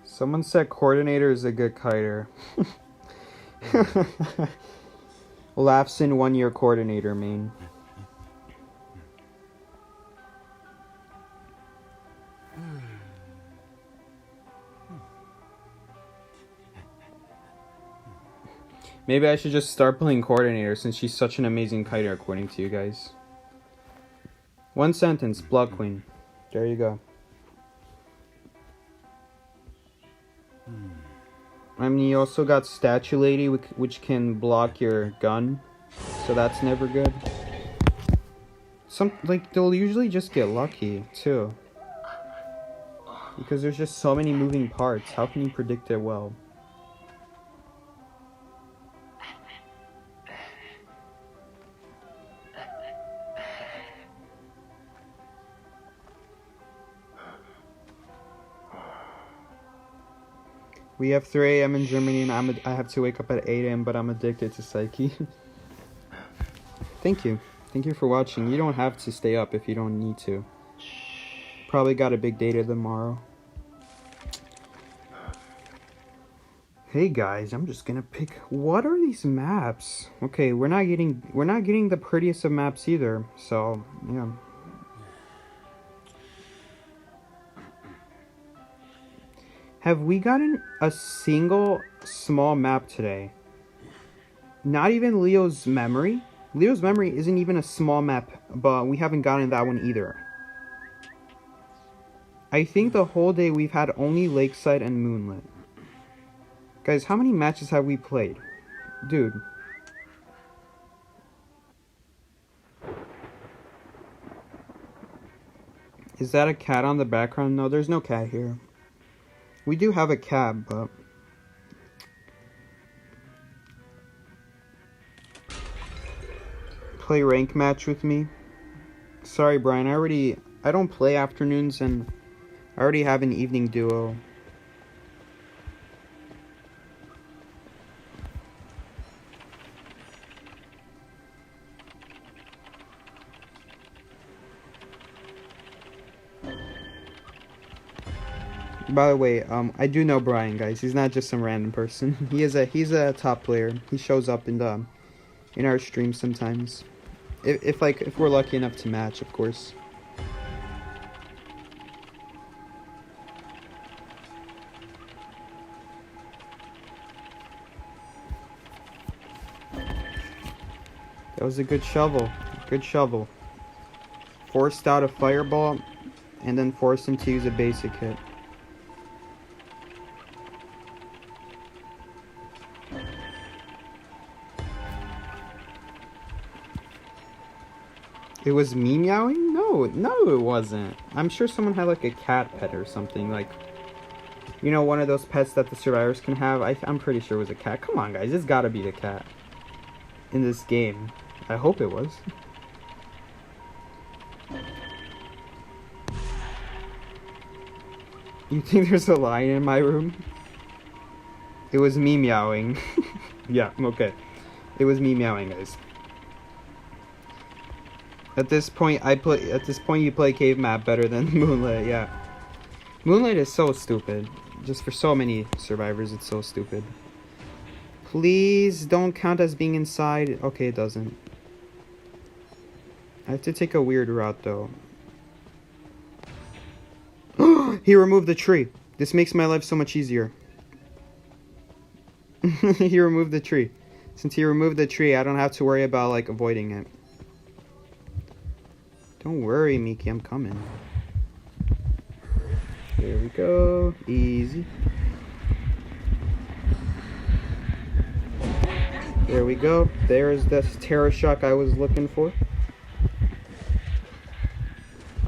Someone said coordinator is a good kiter. Laughs in 1 year coordinator, main. Maybe I should just start playing coordinator since she's such an amazing kiter according to you guys. 1 sentence, Blood Queen. There you go. I mean, you also got Statue Lady, which can block your gun, so that's never good. They'll usually just get lucky, too. Because there's just so many moving parts. How can you predict it well? We have 3 a.m. in Germany, and I have to wake up at 8 a.m., but I'm addicted to Psyche. Thank you. Thank you for watching. You don't have to stay up if you don't need to. Probably got a big data tomorrow. Hey guys, I'm just gonna pick... What are these maps? Okay, we're not getting the prettiest of maps either, so, yeah. Have we gotten a single small map today? Not even Leo's Memory? Leo's Memory isn't even a small map, but we haven't gotten that one either. I think the whole day we've had only Lakeside and Moonlit. Guys, how many matches have we played? Dude. Is that a cat on the background? No, there's no cat here. We do have a cat, but... Play rank match with me? Sorry, Brian, I don't play afternoons, and I already have an evening duo. By the way, I do know Brian, guys. He's not just some random person. He's a top player. He shows up in our streams sometimes. If we're lucky enough to match, of course. That was a good shovel. Good shovel. Forced out a fireball, and then forced him to use a basic hit. It was me meowing? No, it wasn't. I'm sure someone had like a cat pet or something, like, you know, one of those pets that the survivors can have. I'm pretty sure it was a cat. Come on, guys, it's gotta be the cat in this game. I hope it was. You think there's a lion in my room? It was me meowing. Yeah, okay. It was me meowing, guys. At this point, you play Cave Map better than Moonlit, yeah. Moonlit is so stupid. Just for so many survivors, it's so stupid. Please don't count as being inside. Okay, it doesn't. I have to take a weird route, though. He removed the tree. This makes my life so much easier. He removed the tree. Since he removed the tree, I don't have to worry about, like, avoiding it. Don't worry, Miki, I'm coming. There we go. Easy. There we go. There's this terror shock I was looking for.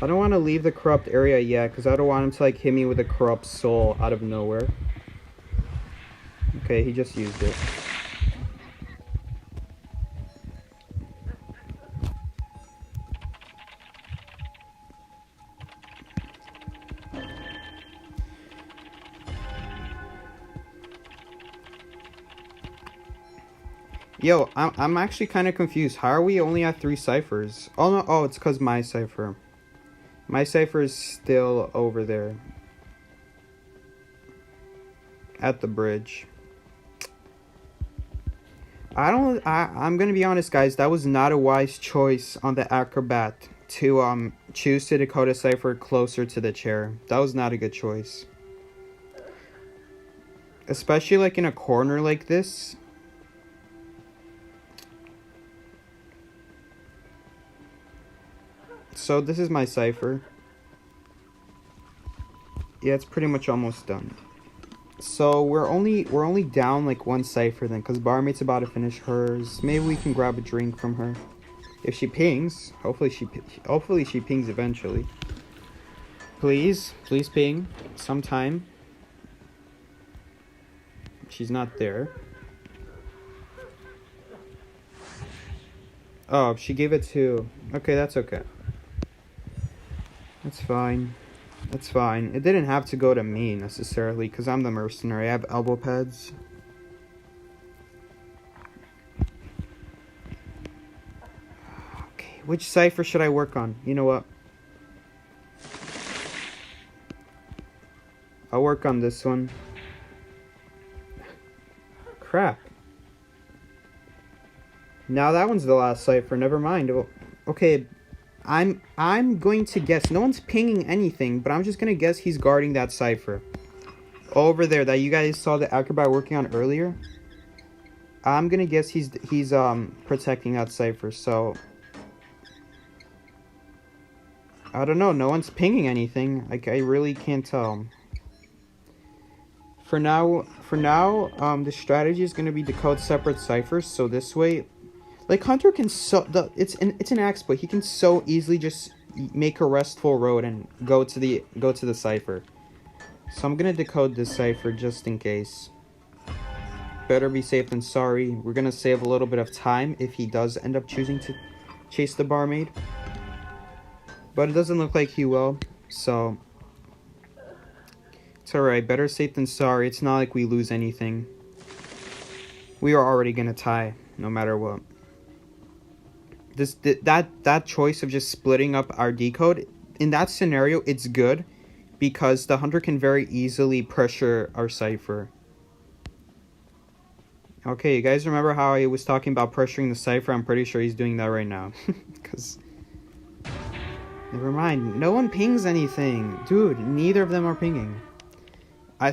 I don't want to leave the corrupt area yet, because I don't want him to, like, hit me with a corrupt soul out of nowhere. Okay, he just used it. Yo, I'm actually kind of confused. How are we only at 3 ciphers? Oh, no. Oh, it's because my cipher. My cipher is still over there. At the bridge. I'm going to be honest, guys. That was not a wise choice on the acrobat to choose to decode a cipher closer to the chair. That was not a good choice. Especially, like, in a corner like this. So this is my cipher. Yeah, it's pretty much almost done. So we're only down like 1 cipher then, because Barmaid's about to finish hers. Maybe we can grab a drink from her if she pings. Hopefully she pings eventually. Please ping sometime. She's not there. Oh, she gave it to... Okay, that's okay. That's fine. That's fine. It didn't have to go to me, necessarily, because I'm the mercenary. I have elbow pads. Okay, which cipher should I work on? You know what? I'll work on this one. Crap. Now that one's the last cipher. Never mind. Okay, I'm going to guess. No one's pinging anything, but I'm just gonna guess he's guarding that cipher over there that you guys saw the acrobat working on earlier. I'm gonna guess he's protecting that cipher. So I don't know. No one's pinging anything. Like, I really can't tell. For now, the strategy is gonna be decode separate ciphers. So this way. Like, Hunter can it's an exploit. He can so easily just make a restful road and go to the cipher. So I'm gonna decode this cipher just in case. Better be safe than sorry. We're gonna save a little bit of time if he does end up choosing to chase the barmaid. But it doesn't look like he will, so it's alright. Better safe than sorry. It's not like we lose anything. We are already gonna tie, no matter what. That choice of just splitting up our decode, in that scenario, it's good, because the hunter can very easily pressure our cipher. Okay, you guys remember how I was talking about pressuring the cipher? I'm pretty sure he's doing that right now. Because... Never mind. No one pings anything. Dude, neither of them are pinging. I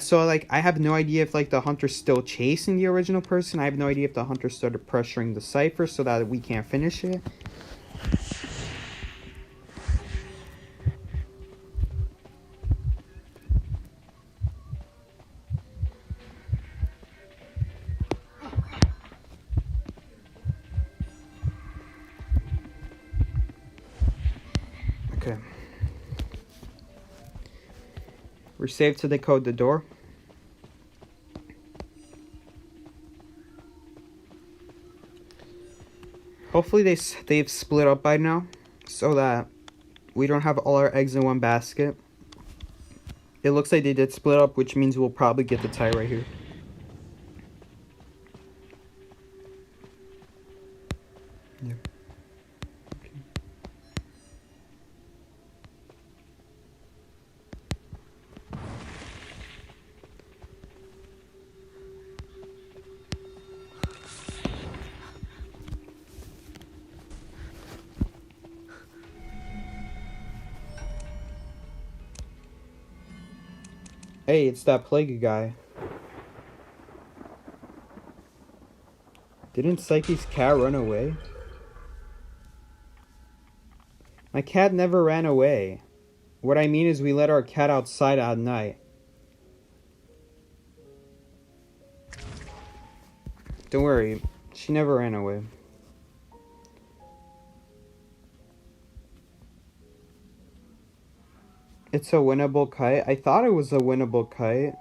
have no idea if, the hunter's still chasing the original person. I have no idea if the hunter started pressuring the cipher so that we can't finish it. Okay. We're safe to decode the door. Hopefully they've split up by now, so that we don't have all our eggs in one basket. It looks like they did split up, which means we'll probably get the tie right here. Yeah. Okay. Hey, it's that plague guy. Didn't Psyche's cat run away? My cat never ran away. What I mean is we let our cat outside at night. Don't worry, she never ran away. It's a winnable kite. I thought it was a winnable kite.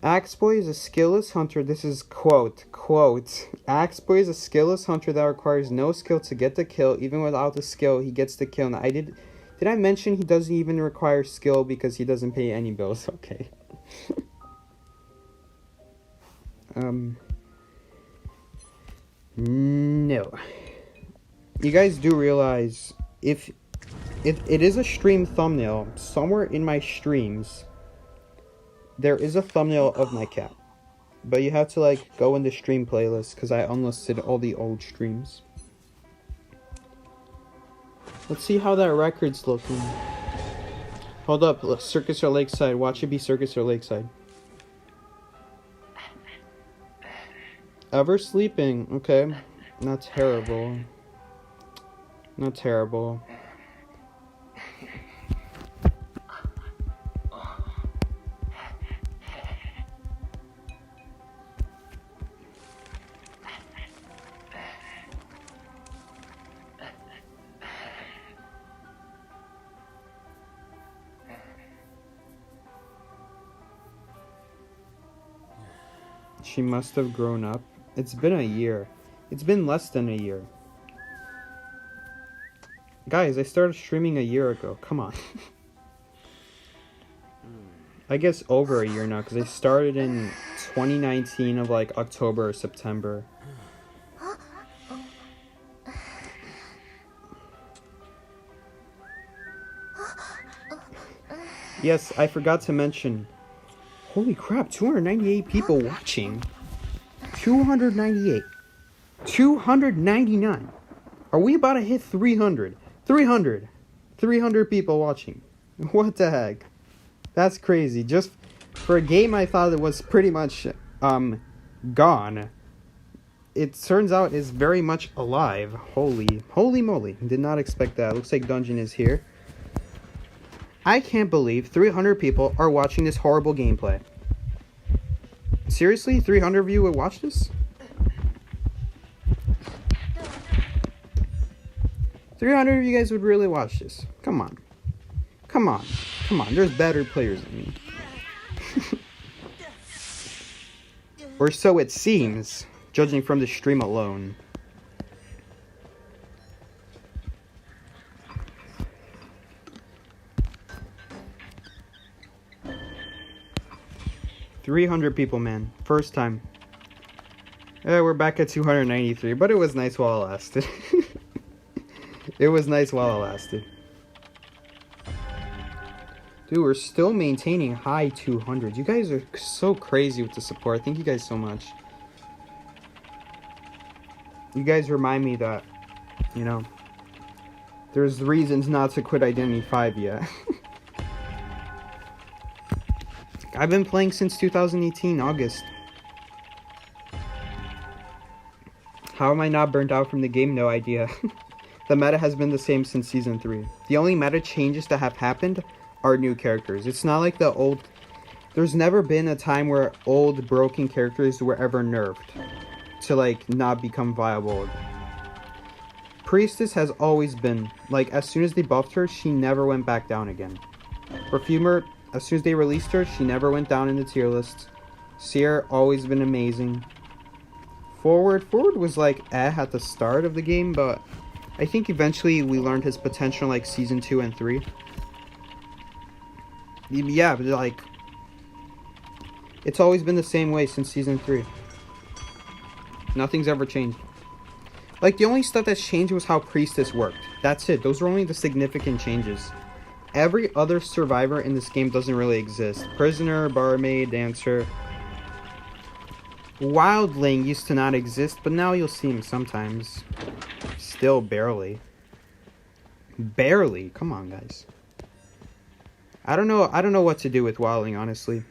Axeboy is a skillless hunter. This is quote. Axeboy is a skillless hunter that requires no skill to get the kill. Even without the skill, he gets the kill. Now, did I mention he doesn't even require skill because he doesn't pay any bills? Okay. No. You guys do realize if it is a stream thumbnail, somewhere in my streams there is a thumbnail of my cat. But you have to go in the stream playlist because I unlisted all the old streams. Let's see how that record's looking. Hold up, Circus or Lakeside. Watch it be Circus or Lakeside. Ever sleeping? Okay. Not terrible. Not terrible. She must have grown up. It's been a year. It's been less than a year. Guys, I started streaming a year ago. Come on. I guess over a year now, because I started in 2019 of October or September. Yes, I forgot to mention. Holy crap, 298 people watching. 298. 299. Are we about to hit 300? 300 people watching. What the heck? That's crazy. Just for a game I thought it was pretty much gone. It turns out it's very much alive. Holy moly. Did not expect that. Looks like Dungeon is here. I can't believe 300 people are watching this horrible gameplay. Seriously? 300 of you would watch this? 300 of you guys would really watch this. Come on. Come on. Come on. There's better players than me. Or so it seems, judging from the stream alone. $300 people, man. First time. We're back at 293, but it was nice while it lasted. It was nice while it lasted. Dude, we're still maintaining high 200s. You guys are so crazy with the support. Thank you guys so much. You guys remind me that, you know, there's reasons not to quit Identity 5 yet. I've been playing since 2018, August. How am I not burnt out from the game? No idea. The meta has been the same since Season 3. The only meta changes that have happened are new characters. It's not like the old... There's never been a time where old, broken characters were ever nerfed to, like, not become viable. Priestess has always been, like, as soon as they buffed her, she never went back down again. Perfumer, as soon as they released her, she never went down in the tier list. Seer, always been amazing. Forward was, like, at the start of the game, but I think eventually we learned his potential, like, Season 2 and 3. Yeah, but, like, it's always been the same way since Season 3. Nothing's ever changed. Like, the only stuff that's changed was how Priestess worked. That's it. Those are only the significant changes. Every other survivor in this game doesn't really exist. Prisoner, barmaid, dancer. Wildling used to not exist, but now you'll see him sometimes. Still barely. Barely. Come on, guys. I don't know what to do with Wildling, honestly.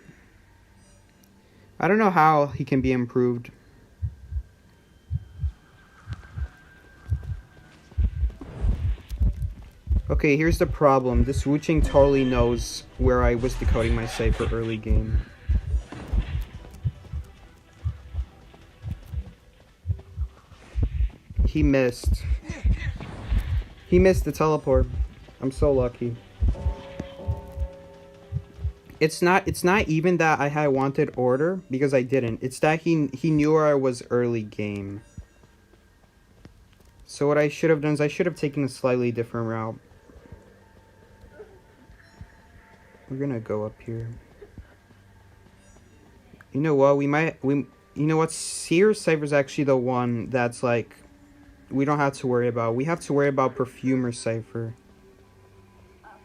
I don't know how he can be improved. Okay, here's the problem. This Wu-Ching totally knows where I was decoding my cipher early game. He missed. He missed the teleport. I'm so lucky. It's not even that I had wanted order, because I didn't. It's that he knew where I was early game. So what I should have done is I should have taken a slightly different route. We're gonna go up here. You know what? You know what? Seer Cypher's actually the one that's like, we don't have to worry about. We have to worry about Perfumer Cypher.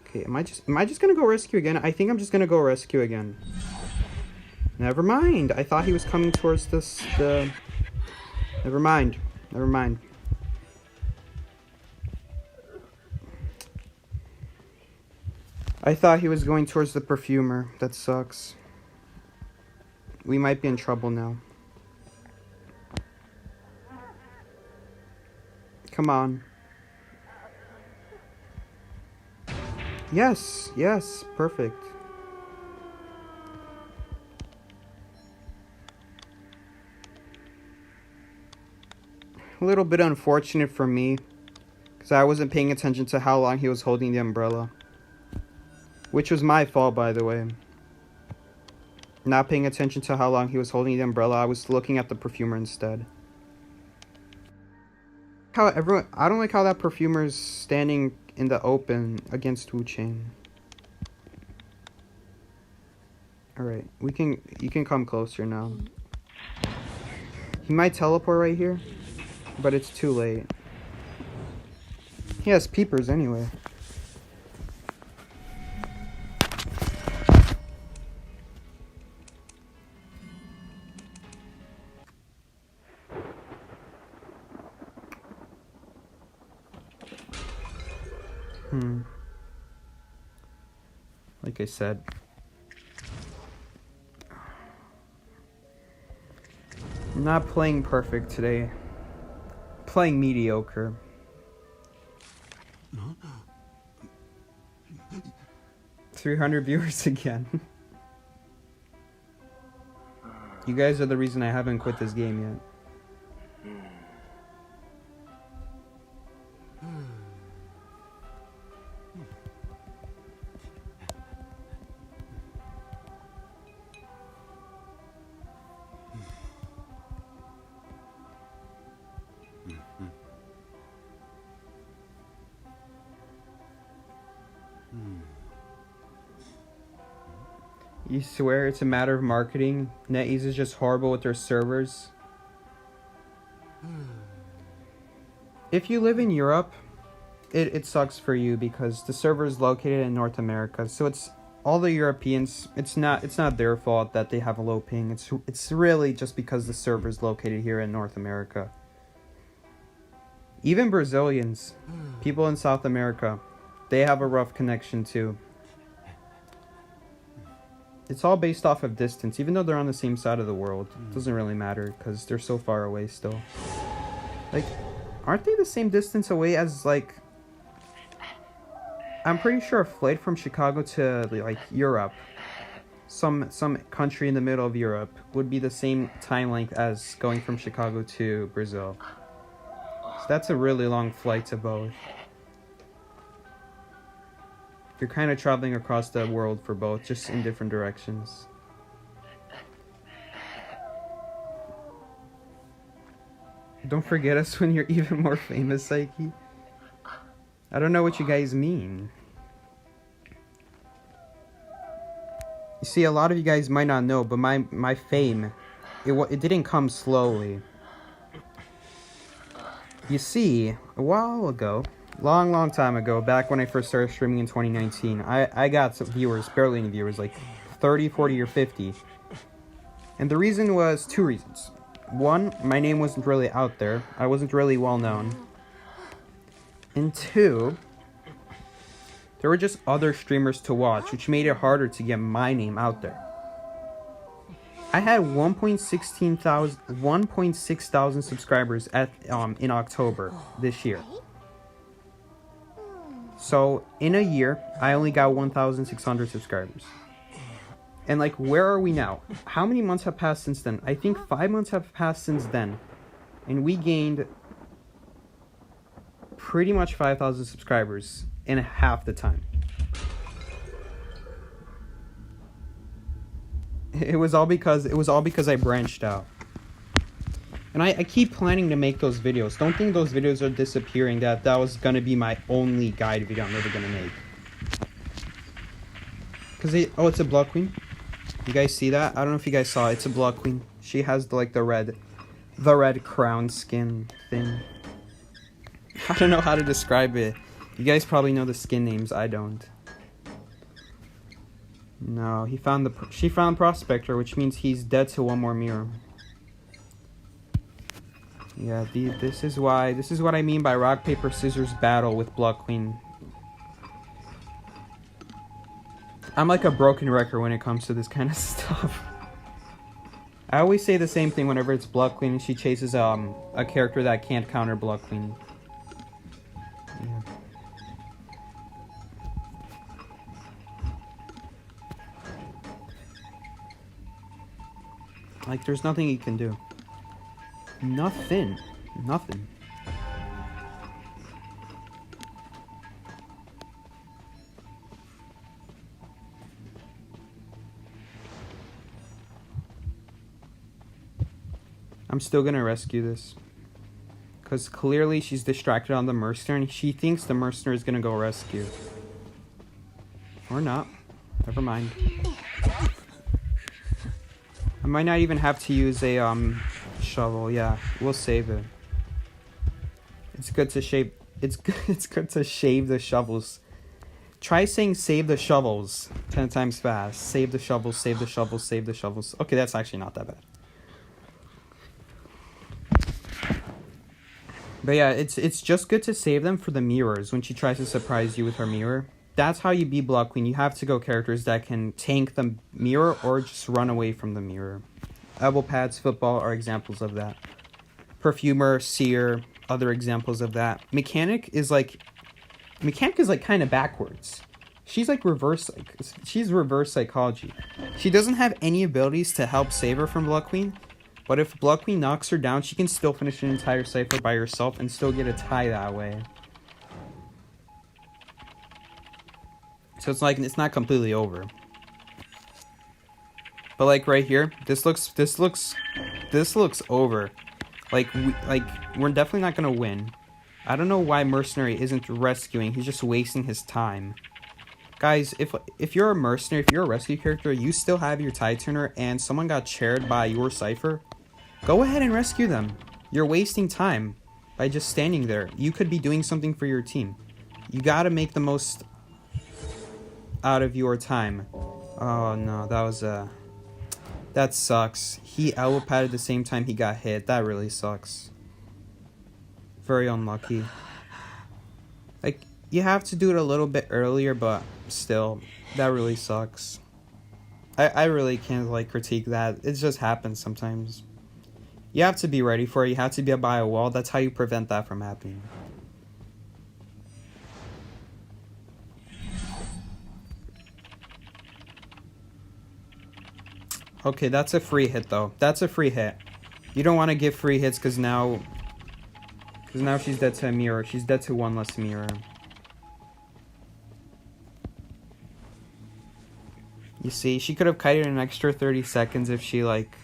Okay, am I just gonna go rescue again? I think I'm just gonna go rescue again. Never mind. I thought he was coming towards this. Never mind. Never mind. I thought he was going towards the Perfumer. That sucks. We might be in trouble now. Come on. Yes, yes, perfect. A little bit unfortunate for me, because I wasn't paying attention to how long he was holding the umbrella. Which was my fault, by the way. Not paying attention to how long he was holding the umbrella, I was looking at the Perfumer instead. I don't like how that Perfumer's standing in the open against Wu-Ching. Alright, you can come closer now. He might teleport right here, but it's too late. He has peepers anyway. Like I said, I'm not playing perfect today. Playing mediocre. 300 viewers again. You guys are the reason I haven't quit this game yet. You swear it's a matter of marketing? NetEase is just horrible with their servers. If you live in Europe, it sucks for you because the server is located in North America. So it's all the Europeans. It's not their fault that they have a low ping. It's really just because the server is located here in North America. Even Brazilians, people in South America, they have a rough connection too. It's all based off of distance, even though they're on the same side of the world. It doesn't really matter because they're so far away still. Like, aren't they the same distance away as, like... I'm pretty sure a flight from Chicago to, like, Europe, some country in the middle of Europe, would be the same time length as going from Chicago to Brazil. So that's a really long flight to both. You're kind of traveling across the world for both, just in different directions. Don't forget us when you're even more famous, Psyche. I don't know what you guys mean. You see, a lot of you guys might not know, but my fame, it didn't come slowly. You see, a while ago, long time ago, back when I first started streaming in 2019, I got some viewers, barely any viewers, like 30, 40, or 50. And the reason was two reasons. One, my name wasn't really out there. I wasn't really well known. And two, there were just other streamers to watch, which made it harder to get my name out there. I had 1.6 thousand subscribers in October this year. So in a year, I only got 1,600 subscribers. And like, where are we now? How many months have passed since then? I think 5 months have passed since then. And we gained pretty much 5,000 subscribers in half the time. It was all because I branched out. And I keep planning to make those videos. Don't think those videos are disappearing. That was gonna be my only guide video I'm ever gonna make. It's a Blood Queen. You guys see that? I don't know if you guys saw it. It's a Blood Queen. She has the red crown skin thing. I don't know how to describe it. You guys probably know the skin names. I don't. No, she found Prospector, which means he's dead to one more mirror. Yeah, this is what I mean by rock, paper, scissors battle with Blood Queen. I'm like a broken record when it comes to this kind of stuff. I always say the same thing whenever it's Blood Queen and she chases a character that can't counter Blood Queen. Yeah. Like, there's nothing you can do. Nothing. I'm still gonna rescue this. Because clearly she's distracted on the mercenary and she thinks the mercenary is gonna go rescue. Or not. Never mind. I might not even have to use a shovel. Yeah, we'll save it. It's good to shave. It's good to shave the shovels. Try saying save the shovels 10 times fast. Save the shovels, save the shovels, save the shovels. Okay, that's actually not that bad. But yeah, it's just good to save them for the mirrors when she tries to surprise you with her mirror. That's how you beat Blood Queen. You have to go characters that can tank the mirror or just run away from the mirror. Elbow pads, football are examples of that. Perfumer, seer, other examples of that. Mechanic is like kind of backwards. She's reverse psychology. She doesn't have any abilities to help save her from Blood Queen. But if Blood Queen knocks her down, she can still finish an entire cipher by herself and still get a tie that way. So it's not completely over. But like right here, this looks over. We're definitely not gonna win. I don't know why Mercenary isn't rescuing. He's just wasting his time. Guys, if you're a mercenary, if you're a rescue character, you still have your tide turner, and someone got chaired by your cipher, go ahead and rescue them. You're wasting time by just standing there. You could be doing something for your team. You gotta make the most out of your time. Oh no, that sucks. He elbow at the same time he got hit. That really sucks. Very unlucky. Like, you have to do it a little bit earlier, but still, that really sucks. I really can't, like, critique that. It just happens sometimes. You have to be ready for it. You have to be by a wall. That's how you prevent that from happening. Okay, that's a free hit, though. That's a free hit. You don't want to give free hits because now she's dead to a mirror. She's dead to one less mirror. You see, she could have kited an extra 30 seconds if she, like...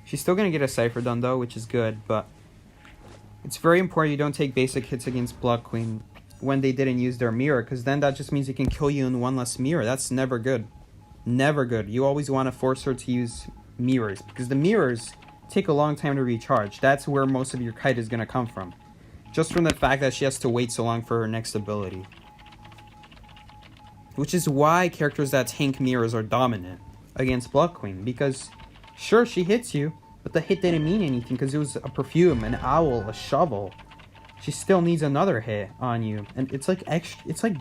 She's still going to get a cipher done, though, which is good, but... It's very important you don't take basic hits against Blood Queen when they didn't use their mirror, because then that just means it can kill you in one less mirror. That's never good. Never good. You always want to force her to use mirrors, because the mirrors take a long time to recharge. That's where most of your kite is going to come from. Just from the fact that she has to wait so long for her next ability. Which is why characters that tank mirrors are dominant against Blood Queen, because sure, she hits you, but the hit didn't mean anything because it was a perfume, an owl, a shovel. She still needs another hit on you, and it's like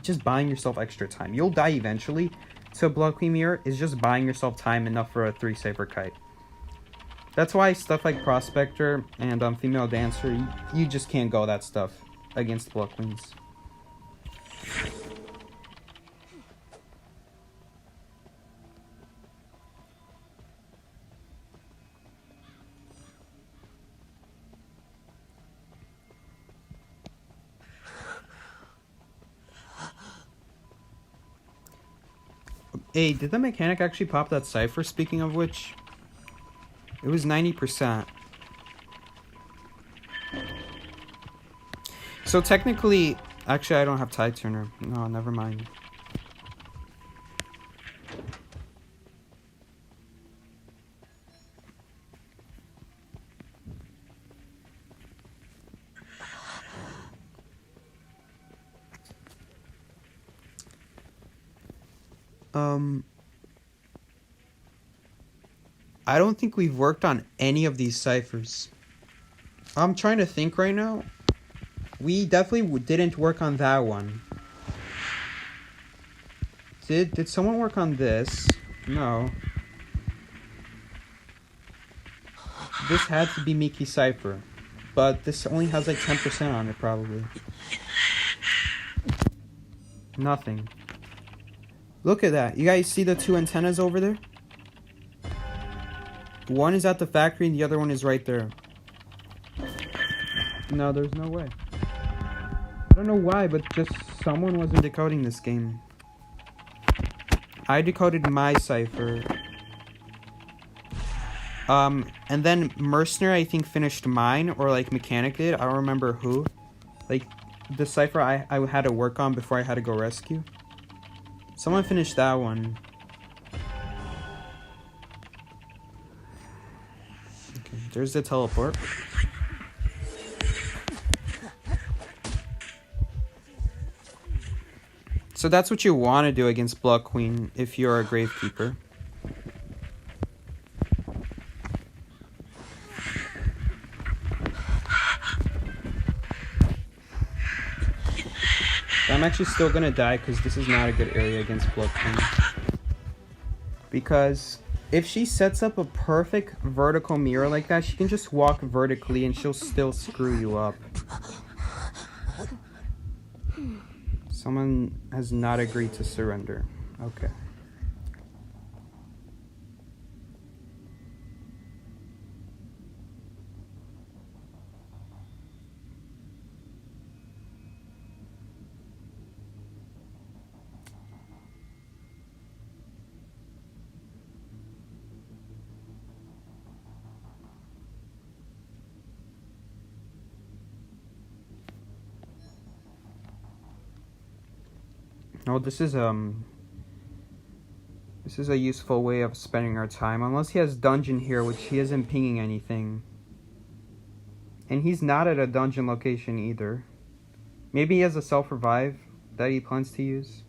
just buying yourself extra time. You'll die eventually, so a Blood Queen mirror is just buying yourself time enough for a 3-cipher kite. That's why stuff like Prospector and Female Dancer, you just can't go that stuff against Blood Queens. Hey, did the mechanic actually pop that cipher, speaking of which? It was 90%. So technically, actually I don't have tide turner. No, never mind. I don't think we've worked on any of these ciphers. I'm trying to think right now. We definitely didn't work on that one. Did someone work on this? No. This had to be Miki cipher, but this only has like 10% on it probably. Nothing. Look at that. You guys see the two antennas over there? One is at the factory and the other one is right there. No, there's no way. I don't know why, but just someone wasn't decoding this game. I decoded my cipher. And then Mercenary, I think, finished mine, or like Mechanic did. I don't remember who. Like, the cipher I had to work on before I had to go rescue. Someone finished that one. Okay, there's the teleport. So that's what you want to do against Blood Queen if you're a Gravekeeper. I'm actually still gonna die because this is not a good area against Blood Queen. Because if she sets up a perfect vertical mirror like that, she can just walk vertically and she'll still screw you up. Someone has not agreed to surrender. Okay. Oh, this is a useful way of spending our time. Unless he has dungeon here, which he isn't pinging anything. And he's not at a dungeon location either. Maybe he has a self-revive that he plans to use.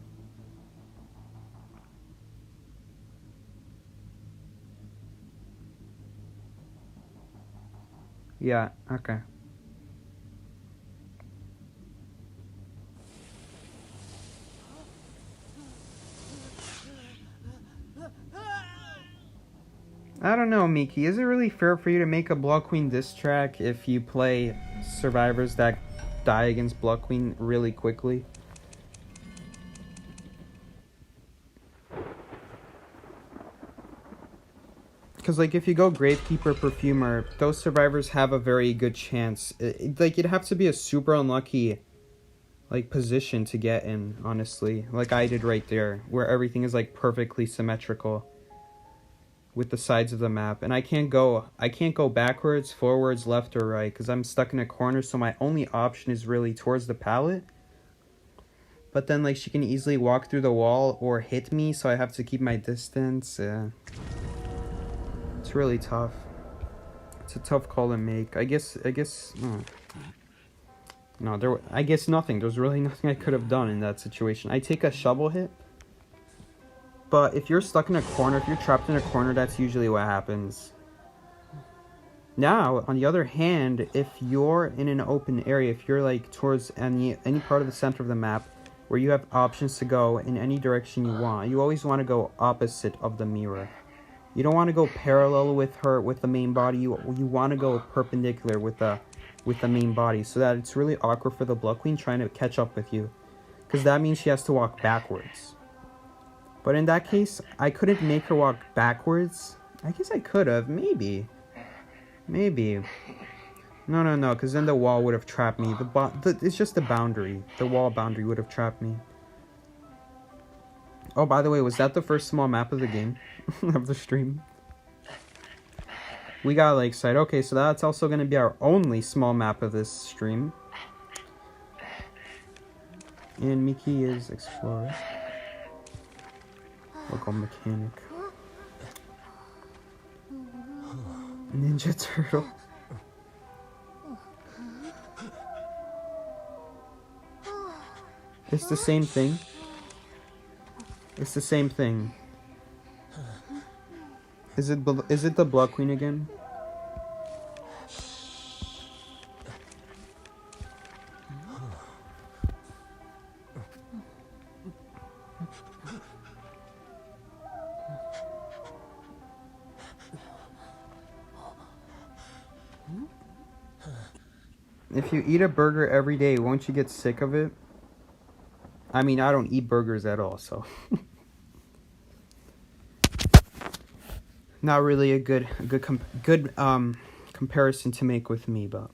Yeah, okay. I don't know, Miki. Is it really fair for you to make a Blood Queen diss track if you play survivors that die against Blood Queen really quickly? Because, like, if you go Gravekeeper, Perfumer, those survivors have a very good chance. Like, you'd have to be a super unlucky, like, position to get in, honestly. Like I did right there, where everything is, like, perfectly symmetrical with the sides of the map. And I can't go backwards, forwards, left, or right, because I'm stuck in a corner, so my only option is really towards the pallet. But then, like, she can easily walk through the wall or hit me, so I have to keep my distance. It's really tough. It's a tough call to make. I guess. No, I guess nothing. There's really nothing I could have done in that situation. I take a shovel hit. But if you're stuck in a corner, if you're trapped in a corner, that's usually what happens. Now, on the other hand, if you're in an open area, if you're like towards any part of the center of the map where you have options to go in any direction you want, you always want to go opposite of the mirror. You don't want to go parallel with her, with the main body. You want to go perpendicular with the main body, so that it's really awkward for the Blood Queen trying to catch up with you, because that means she has to walk backwards. But in that case, I couldn't make her walk backwards. I guess I could have, maybe. No, because then the wall would have trapped me. It's just the boundary. The wall boundary would have trapped me. Oh, by the way, was that the first small map of the game? Of the stream? We got Lakeside. Okay, so that's also going to be our only small map of this stream. And Miki is Explorer. Local Mechanic. Ninja Turtle. It's the same thing. It's the same thing. Is it the Blood Queen again? If you eat a burger every day, won't you get sick of it? I mean, I don't eat burgers at all, so not really a good comparison to make with me, but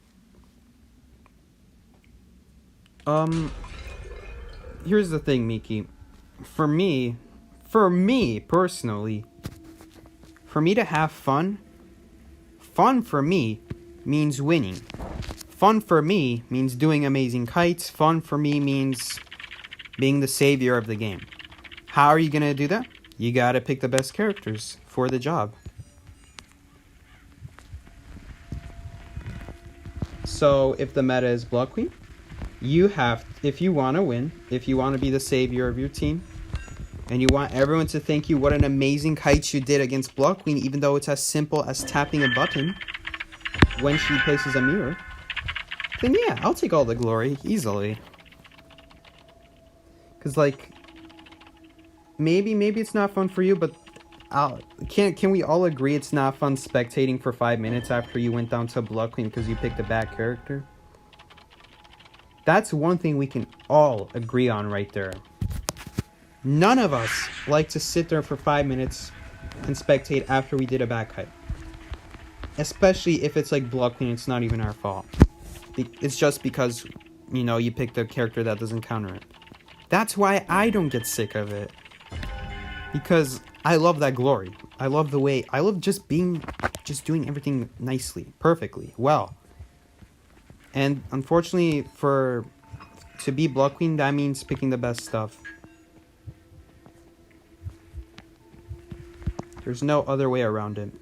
here's the thing, Miki. For me personally, for me to have fun for me means winning. Fun for me means doing amazing kites. Fun for me means being the savior of the game. How are you gonna do that? You gotta pick the best characters for the job. So if the meta is Blood Queen, if you want to win, if you want to be the savior of your team, and you want everyone to thank you what an amazing kite you did against Blood Queen, even though it's as simple as tapping a button when she places a mirror, then yeah, I'll take all the glory easily. Because, like, maybe it's not fun for you, but can we all agree it's not fun spectating for 5 minutes after you went down to Blood Queen because you picked a bad character? That's one thing we can all agree on right there. None of us like to sit there for 5 minutes and spectate after we did a bad kite. Especially if it's like Blood Queen, it's not even our fault. It's just because, you picked a character that doesn't counter it. That's why I don't get sick of it. Because I love that glory. I love just doing everything nicely, perfectly, well. And unfortunately, to be Blood Queen, that means picking the best stuff. There's no other way around it.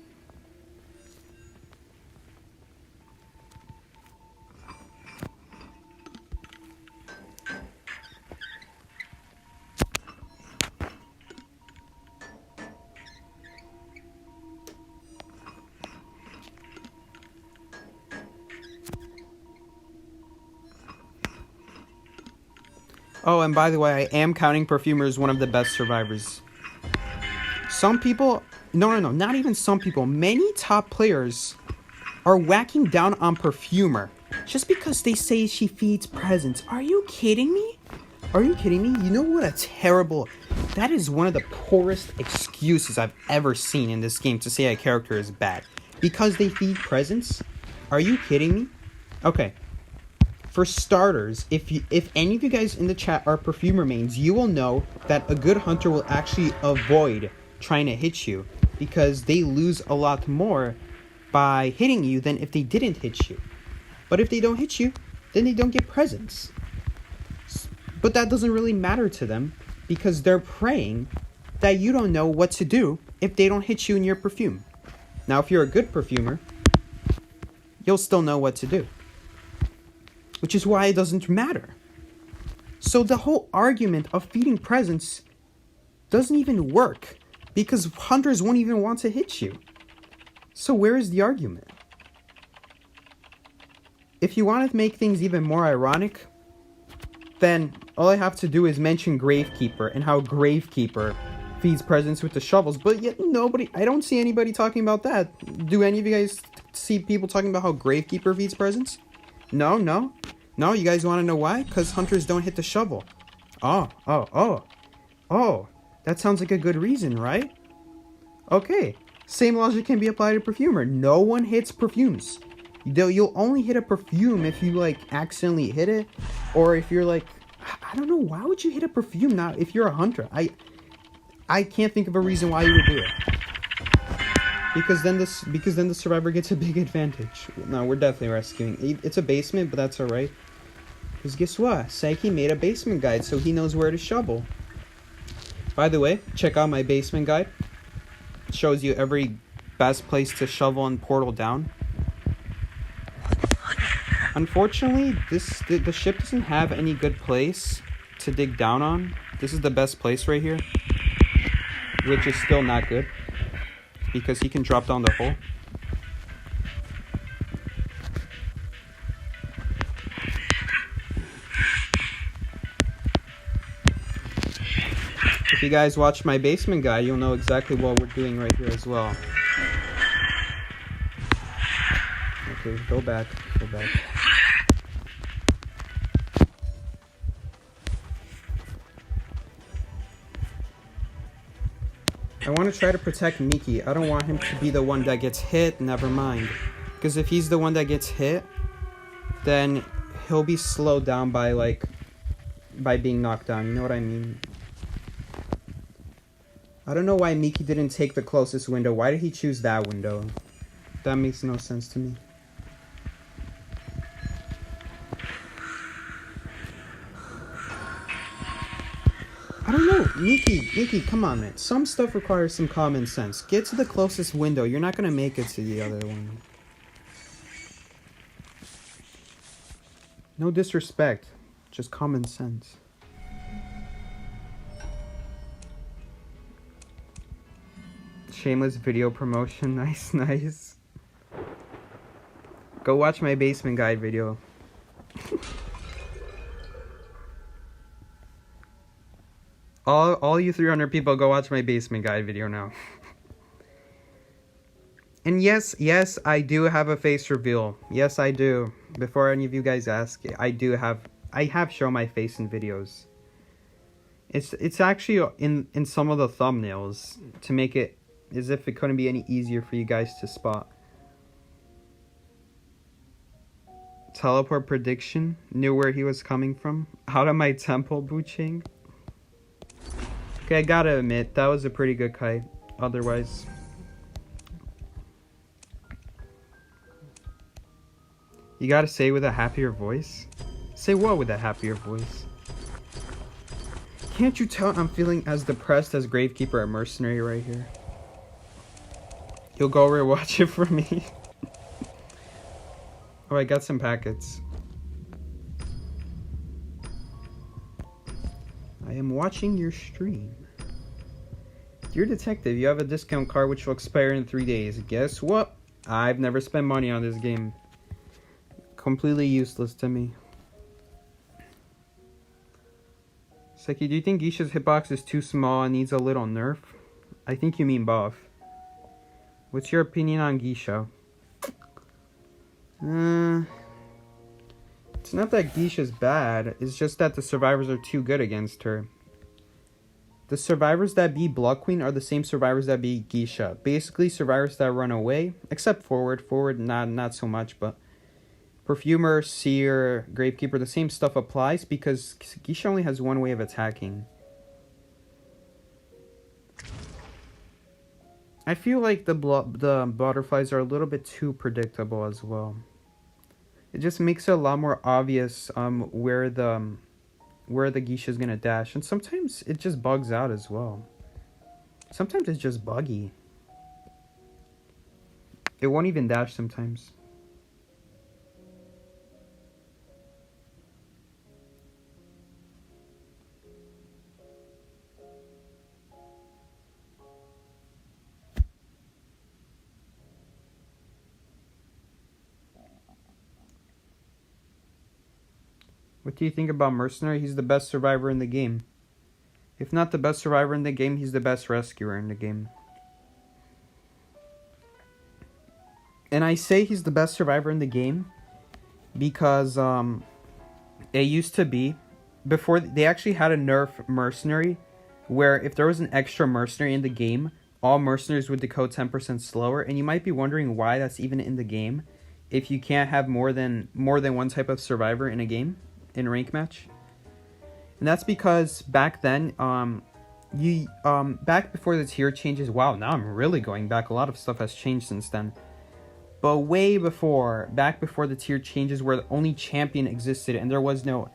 Oh, and by the way, I am counting Perfumer as one of the best survivors. Some people... No, not even some people. Many top players are whacking down on Perfumer just because they say she feeds presents. Are you kidding me? Are you kidding me? You know what a terrible... That is one of the poorest excuses I've ever seen in this game to say a character is bad. Because they feed presents? Are you kidding me? Okay. For starters, if any of you guys in the chat are Perfumer mains, you will know that a good hunter will actually avoid trying to hit you because they lose a lot more by hitting you than if they didn't hit you. But if they don't hit you, then they don't get presents. But that doesn't really matter to them because they're praying that you don't know what to do if they don't hit you in your perfume. Now, if you're a good Perfumer, you'll still know what to do. Which is why it doesn't matter. So the whole argument of feeding presents doesn't even work because hunters won't even want to hit you. So where is the argument? If you want to make things even more ironic, then all I have to do is mention Gravekeeper and how Gravekeeper feeds presents with the shovels. But yet I don't see anybody talking about that. Do any of you guys see people talking about how Gravekeeper feeds presents? No, you guys want to know why? Because hunters don't hit the shovel. Oh, that sounds like a good reason, right? Okay, same logic can be applied to Perfumer. No one hits perfumes. You'll only hit a perfume if you, like, accidentally hit it, or if you're, like, I don't know, why would you hit a perfume now if you're a hunter? I can't think of a reason why you would do it. Because then the survivor gets a big advantage. No, we're definitely rescuing. It's a basement, but that's alright. Because guess what? Saiki made a basement guide, so he knows where to shovel. By the way, check out my basement guide. It shows you every best place to shovel and portal down. Unfortunately, the ship doesn't have any good place to dig down on. This is the best place right here. Which is still not good. Because he can drop down the hole. If you guys watch my basement guide, you'll know exactly what we're doing right here as well. Okay, go back. I want to try to protect Miki. I don't want him to be the one that gets hit. Never mind. Because if he's the one that gets hit, then he'll be slowed down by being knocked down. You know what I mean? I don't know why Miki didn't take the closest window. Why did he choose that window? That makes no sense to me. I don't know. Miki, come on, man. Some stuff requires some common sense. Get to the closest window. You're not going to make it to the other one. No disrespect. Just common sense. Shameless video promotion. Nice. Go watch my basement guide video. All you 300 people, go watch my basement guide video now. And yes, I do have a face reveal. Yes, I do. Before any of you guys ask, I have shown my face in videos. It's actually in some of the thumbnails to make it as if it couldn't be any easier for you guys to spot. Teleport prediction. Knew where he was coming from. Out of my temple, Buching. Okay, I gotta admit, that was a pretty good kite. Otherwise... You gotta say with a happier voice? Say what with a happier voice? Can't you tell I'm feeling as depressed as Gravekeeper or Mercenary right here? You'll go over and watch it for me. Oh, I got some packets. I am watching your stream. Dear Detective, you have a discount card which will expire in 3 days. Guess what? I've never spent money on this game. Completely useless to me. Seki, do you think Geisha's hitbox is too small and needs a little nerf? I think you mean buff. What's your opinion on Geisha? It's not that Geisha's bad, it's just that the survivors are too good against her. The survivors that beat Blood Queen are the same survivors that beat Geisha. Basically, survivors that run away, except Forward. Forward, not so much, but Perfumer, Seer, Gravekeeper, the same stuff applies because Geisha only has one way of attacking. I feel like the butterflies are a little bit too predictable as well. It just makes it a lot more obvious where the Geisha is gonna dash, and sometimes it just bugs out as well. Sometimes it's just buggy. It won't even dash sometimes. What do you think about Mercenary? He's the best survivor in the game. If not the best survivor in the game, he's the best rescuer in the game. And I say he's the best survivor in the game because it used to be, before they actually had a nerf Mercenary, where if there was an extra Mercenary in the game, all Mercenaries would decode 10% slower. And you might be wondering why that's even in the game if you can't have more than one type of survivor in a game. In a rank match. And that's because back then, back before the tier changes, wow, now I'm really going back, a lot of stuff has changed since then. But way before, back before the tier changes where only champion existed and there was no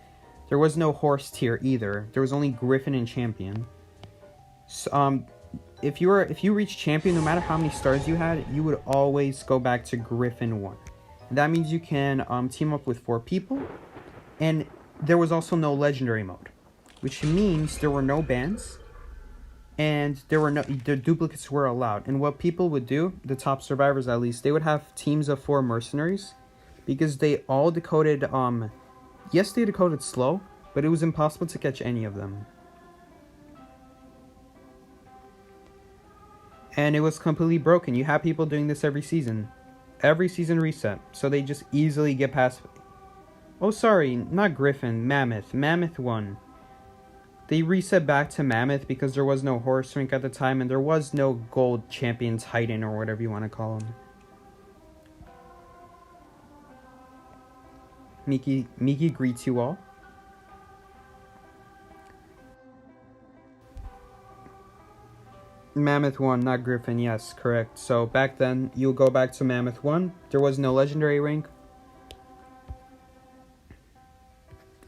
horse tier either. There was only Griffin and champion. So, if you reached champion, no matter how many stars you had, you would always go back to Griffin 1. And that means you can team up with 4 people. And there was also no legendary mode, which means there were no bans, and the duplicates were allowed. And what people would do, the top survivors at least, they would have teams of 4 mercenaries, because they all decoded. Yes, they decoded slow, but it was impossible to catch any of them. And it was completely broken. You have people doing this every season reset, so they just easily get past. Oh, sorry, not Griffin, Mammoth. Mammoth won. They reset back to Mammoth because there was no horse rank at the time and there was no gold champion titan or whatever you want to call him. Miki greets you all. Mammoth 1, not Griffin, yes, correct. So back then, you'll go back to Mammoth 1. There was no legendary rank.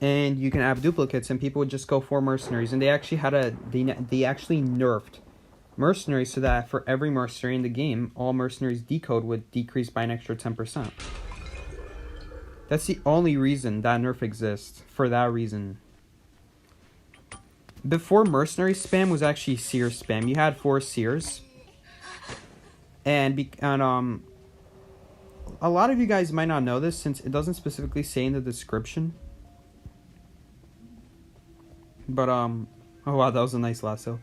And you can have duplicates, and people would just go for mercenaries. And they actually they actually nerfed mercenaries so that for every mercenary in the game, all mercenaries decode would decrease by an extra 10%. That's the only reason that nerf exists, for that reason. Before mercenary spam was actually seer spam. You had 4 seers. And a lot of you guys might not know this since it doesn't specifically say in the description. But, oh wow, that was a nice lasso.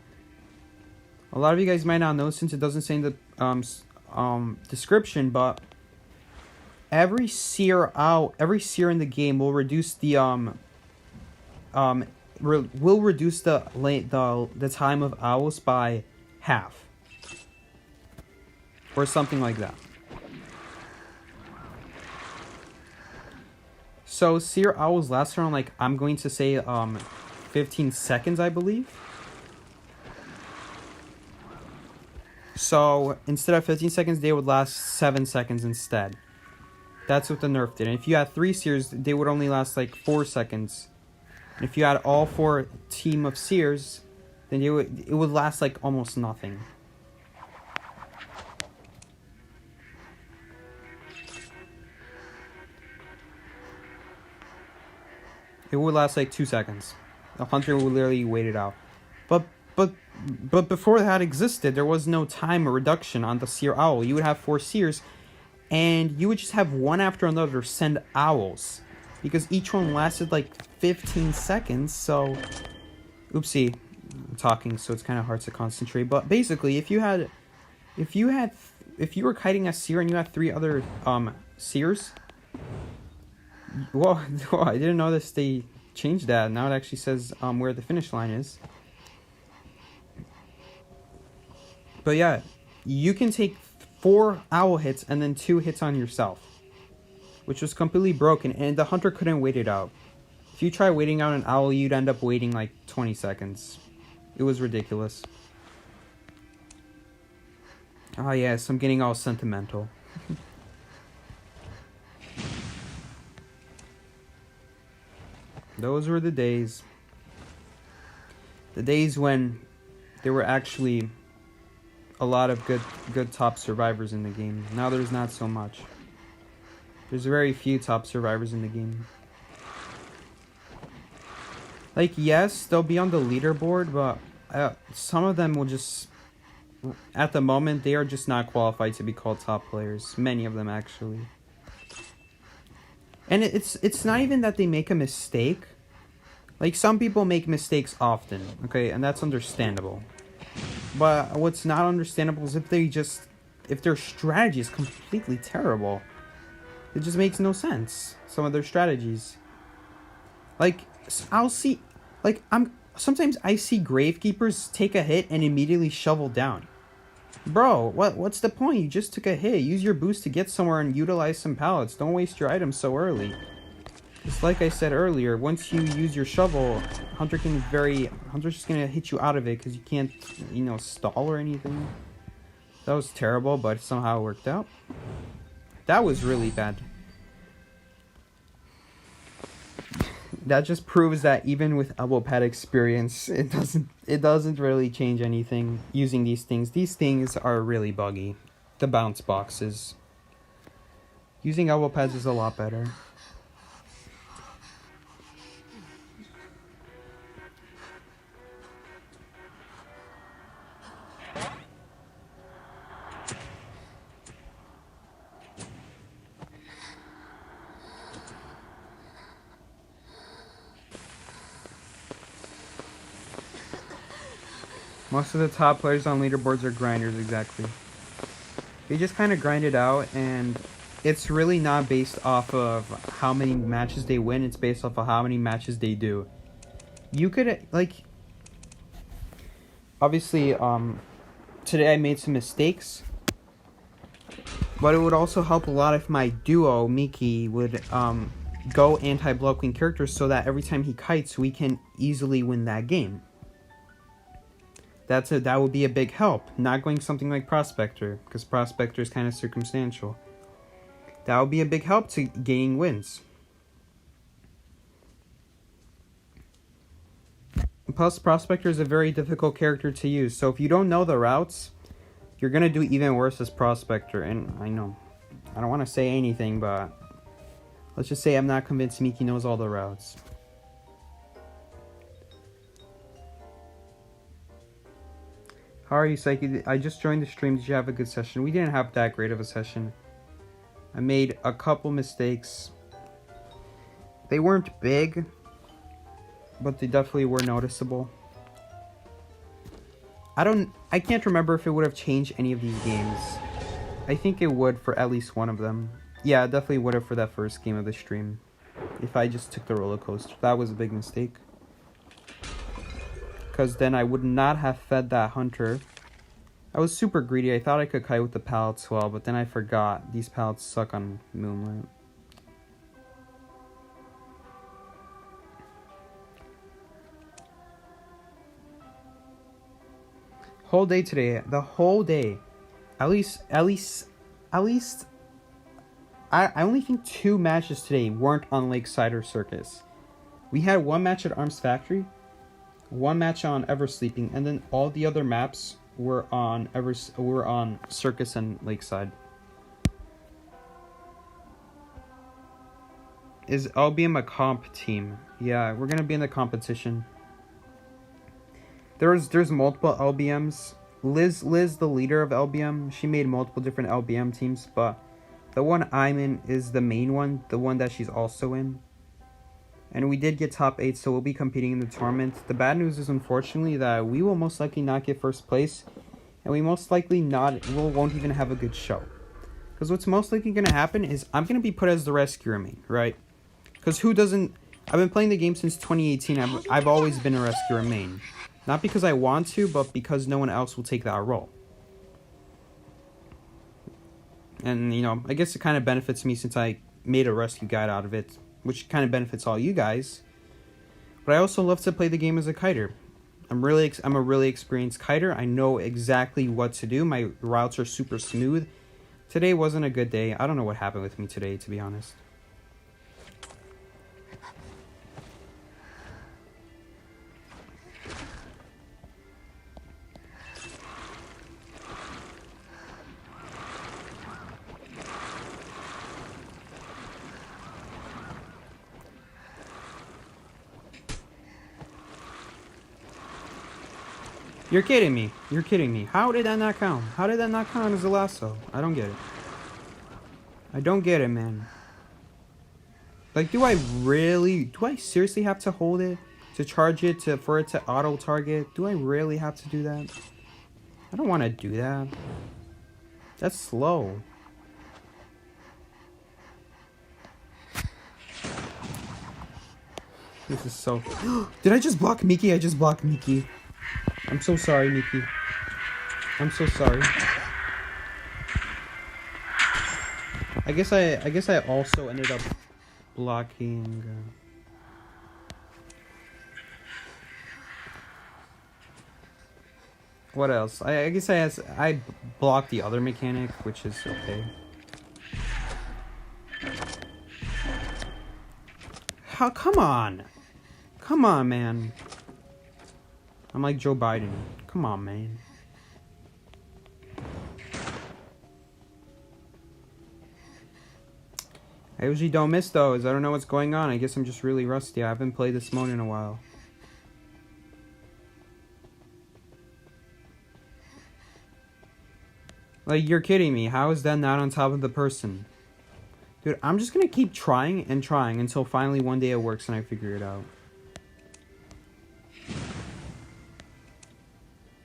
A lot of you guys might not know since it doesn't say in the description, but every seer in the game will reduce the reduce the time of owls by half. Or something like that. So seer owls last around, like, I'm going to say 15 seconds, I believe. So instead of 15 seconds, they would last 7 seconds instead. That's what the nerf did. And if you had 3 seers, they would only last like 4 seconds. And if you had all 4 team of seers, then it would last like almost nothing. It would last like 2 seconds. The hunter would literally wait it out. But before that existed, there was no time or reduction on the seer owl. You would have 4 seers, and you would just have one after another send owls, because each one lasted like 15 seconds. So, oopsie, I'm talking, so it's kind of hard to concentrate. But basically, if you were kiting a seer and you had 3 other seers, well, I didn't notice they changed that. Now it actually says where the finish line is. But yeah, you can take 4 owl hits and then 2 hits on yourself, which was completely broken, and the hunter couldn't wait it out. If you try waiting out an owl, you'd end up waiting like 20 seconds. It was ridiculous. Oh yes, I'm getting all sentimental. Those were the days. The days when there were actually a lot of good top survivors in the game. Now there's not so much. There's very few top survivors in the game. Like, yes, they'll be on the leaderboard, but some of them will just, at the moment, they are just not qualified to be called top players. Many of them, actually. And it's not even that they make a mistake. Like, some people make mistakes often, okay, and that's understandable. But what's not understandable is if their strategy is completely terrible. It just makes no sense, some of their strategies. Like, sometimes I see Gravekeepers take a hit and immediately shovel down. Bro, what's the point? You just took a hit. Use your boost to get somewhere and utilize some pallets. Don't waste your items so early. Just like I said earlier, once you use your shovel, Hunter's just gonna hit you out of it because you can't, stall or anything. That was terrible, but somehow it worked out. That was really bad. That just proves that even with elbow pad experience, it doesn't really change anything using these things. These things are really buggy. The bounce boxes. Using elbow pads is a lot better. Most of the top players on leaderboards are grinders, exactly. They just kind of grind it out, and it's really not based off of how many matches they win, it's based off of how many matches they do. You could, obviously, today I made some mistakes, but it would also help a lot if my duo, Miki, would, go anti-blow queen characters so that every time he kites, we can easily win that game. That would be a big help. Not going something like Prospector, because Prospector is kind of circumstantial. That would be a big help to gaining wins. Plus, Prospector is a very difficult character to use, so if you don't know the routes, you're going to do even worse as Prospector. And I know, I don't want to say anything, but let's just say I'm not convinced Miki knows all the routes. How are you, Psyche? I just joined the stream. Did you have a good session? We didn't have that great of a session. I made a couple mistakes. They weren't big, but they definitely were noticeable. I can't remember if it would have changed any of these games. I think it would for at least one of them. Yeah, it definitely would have for that first game of the stream. If I just took the roller coaster. That was a big mistake. Because then I would not have fed that hunter. I was super greedy. I thought I could kite with the pallets well, but then I forgot. These pallets suck on Moonlight. Whole day today. The whole day. At least I only think 2 matches today weren't on Lakeside or Circus. We had 1 match at Arms Factory, 1 match on Eversleeping, and then all the other maps were on Circus and Lakeside. Is LBM a comp team? Yeah, we're gonna be in the competition. There's multiple LBMs. Liz, the leader of LBM, she made multiple different LBM teams, but the one I'm in is the main one, the one that she's also in. And we did get top 8, so we'll be competing in the tournament. The bad news is, unfortunately, that we will most likely not get first place, and we most likely won't even have a good show. Because what's most likely going to happen is I'm going to be put as the rescuer main, right? Because who doesn't... I've been playing the game since 2018. I've always been a rescuer main. Not because I want to, but because no one else will take that role. And, you know, I guess it kind of benefits me since I made a rescue guide out of it, which kind of benefits all you guys. But I also love to play the game as a kiter. I'm a really experienced kiter. I know exactly what to do. My routes are super smooth. Today wasn't a good day. I don't know what happened with me today, to be honest. You're kidding me. You're kidding me. How did that not count? How did that not count as a lasso? I don't get it. I don't get it, man. Like, do I seriously have to hold it to charge it for it to auto target? Do I really have to do that? I don't want to do that. That's slow. This is so... Did I just block Miki? I just blocked Miki. I'm so sorry, Miki. I'm so sorry. I guess I also ended up blocking... What else? I guess I blocked the other mechanic, which is okay. How? Come on! Come on, man. I'm like Joe Biden. Come on, man. I usually don't miss those. I don't know what's going on. I guess I'm just really rusty. I haven't played this mode in a while. Like, you're kidding me. How is that not on top of the person? Dude, I'm just gonna keep trying and trying until finally one day it works and I figure it out.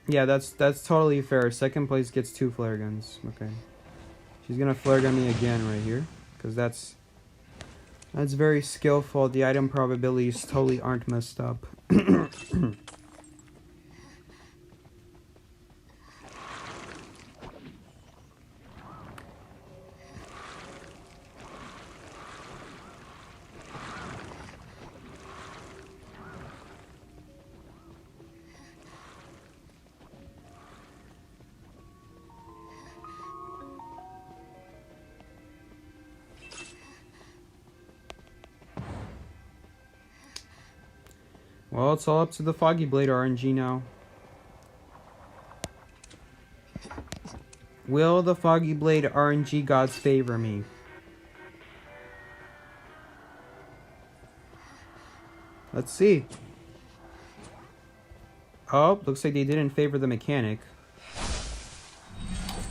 Yeah, that's totally fair. Second place gets 2 flare guns. Okay. She's gonna flare gun me again right here. Because that's very skillful. The item probabilities totally aren't messed up. Well, it's all up to the Foggy Blade RNG now. Will the Foggy Blade RNG gods favor me? Let's see. Oh, looks like they didn't favor the mechanic.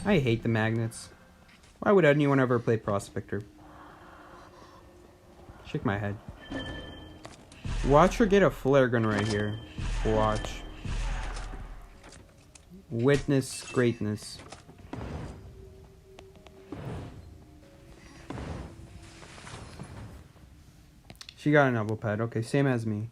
I hate the magnets. Why would anyone ever play Prospector? Shake my head. Watch her get a flare gun right here. Watch. Witness greatness. She got an elbow pad. Okay, same as me.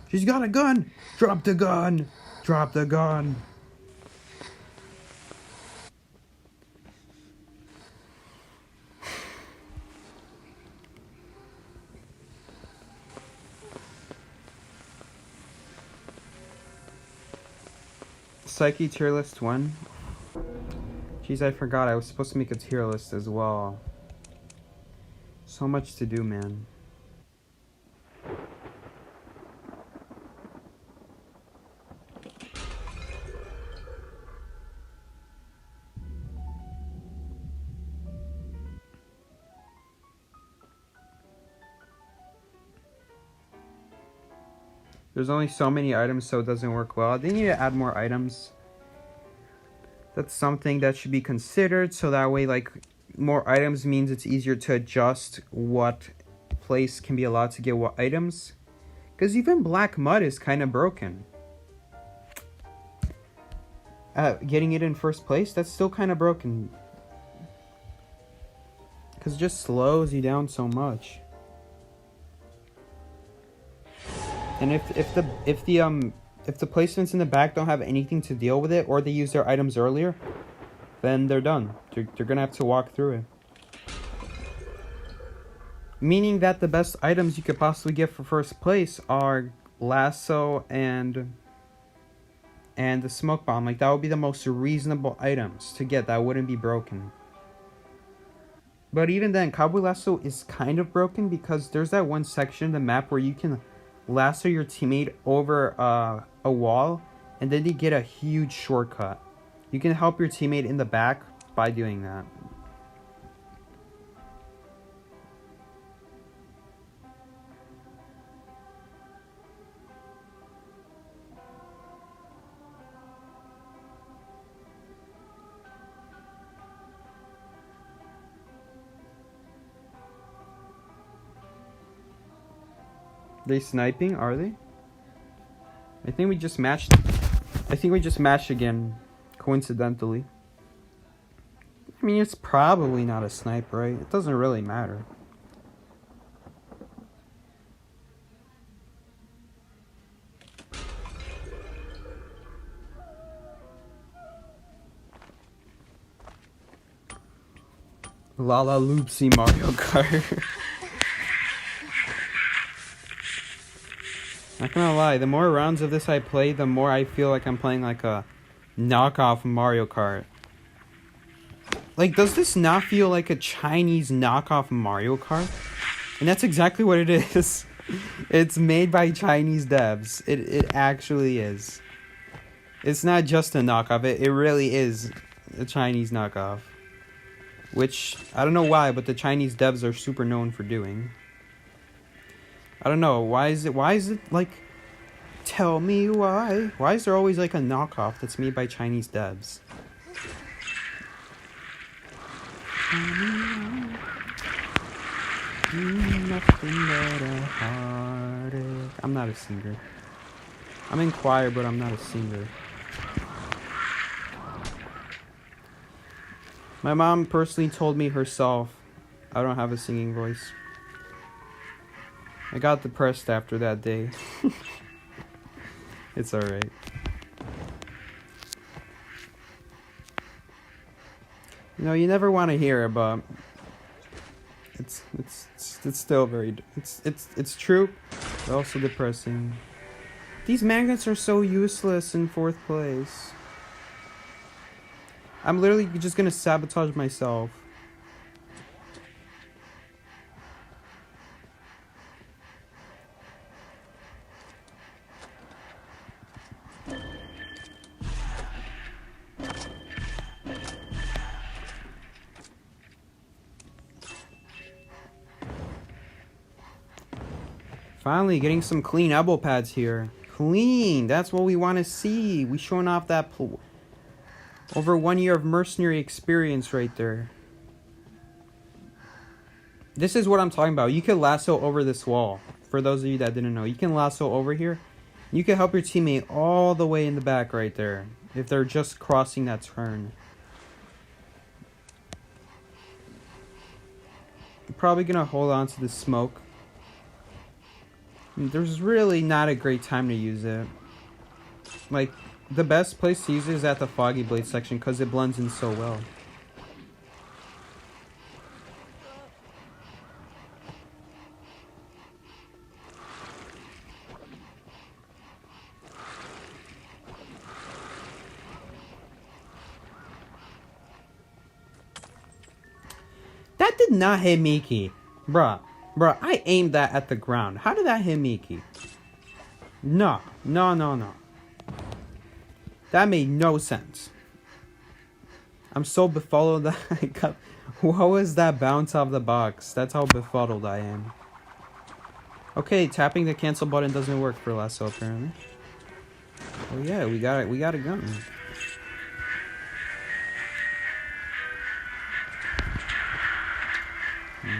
She's got a gun! Drop the gun! Drop the gun! Psyche tier list 1. Jeez, I forgot. I was supposed to make a tier list as well. So much to do, man. There's only so many items, so it doesn't work well. They need to add more items. That's something that should be considered, so that way, like, more items means it's easier to adjust what place can be allowed to get what items. Because even black mud is kind of broken. Getting it in first place, that's still kind of broken. Because it just slows you down so much. And if the placements in the back don't have anything to deal with it, or they use their items earlier, then they're done. They're gonna have to walk through it. Meaning that the best items you could possibly get for first place are lasso and the smoke bomb. Like, that would be the most reasonable items to get that wouldn't be broken. But even then, Cowboy Lasso is kind of broken because there's that one section of the map where you can lasso your teammate over a wall, and then you get a huge shortcut. You can help your teammate in the back by doing that. They sniping? Are they? I think we just matched again, coincidentally. I mean, it's probably not a snipe, right? It doesn't really matter. Lala Loopsy Mario Kart. Not gonna lie, the more rounds of this I play, the more I feel like I'm playing like a knockoff Mario Kart. Like, does this not feel like a Chinese knockoff Mario Kart? And that's exactly what it is. It's made by Chinese devs. It actually is. It's not just a knockoff, it really is a Chinese knockoff. Which, I don't know why, but the Chinese devs are super known for doing. I don't know, why is it like, tell me why? Why is there always like a knockoff that's made by Chinese devs? Nothing but a heartache. I'm not a singer. I'm in choir, but I'm not a singer. My mom personally told me herself I don't have a singing voice. I got depressed after that day. It's alright. You know, you never want to hear it, but it's still very it's true, but also depressing. These magnets are so useless in fourth place. I'm literally just gonna sabotage myself. Finally, getting some clean elbow pads here. Clean! That's what we want to see. We showing off that over 1 year of mercenary experience right there. This is what I'm talking about. You can lasso over this wall. For those of you that didn't know, you can lasso over here. You can help your teammate all the way in the back right there, if they're just crossing that turn. I'm probably gonna hold on to the smoke. There's really not a great time to use it. Like, the best place to use it is at the Foggy Blade section because it blends in so well. did not hit Miki. Bruh, I aimed that at the ground. How did that hit Miki? No. That made no sense. I'm so befuddled that I got... What was that bounce off the box? That's how befuddled I am. Okay, tapping the cancel button doesn't work for lasso apparently. Oh yeah, we got a gun.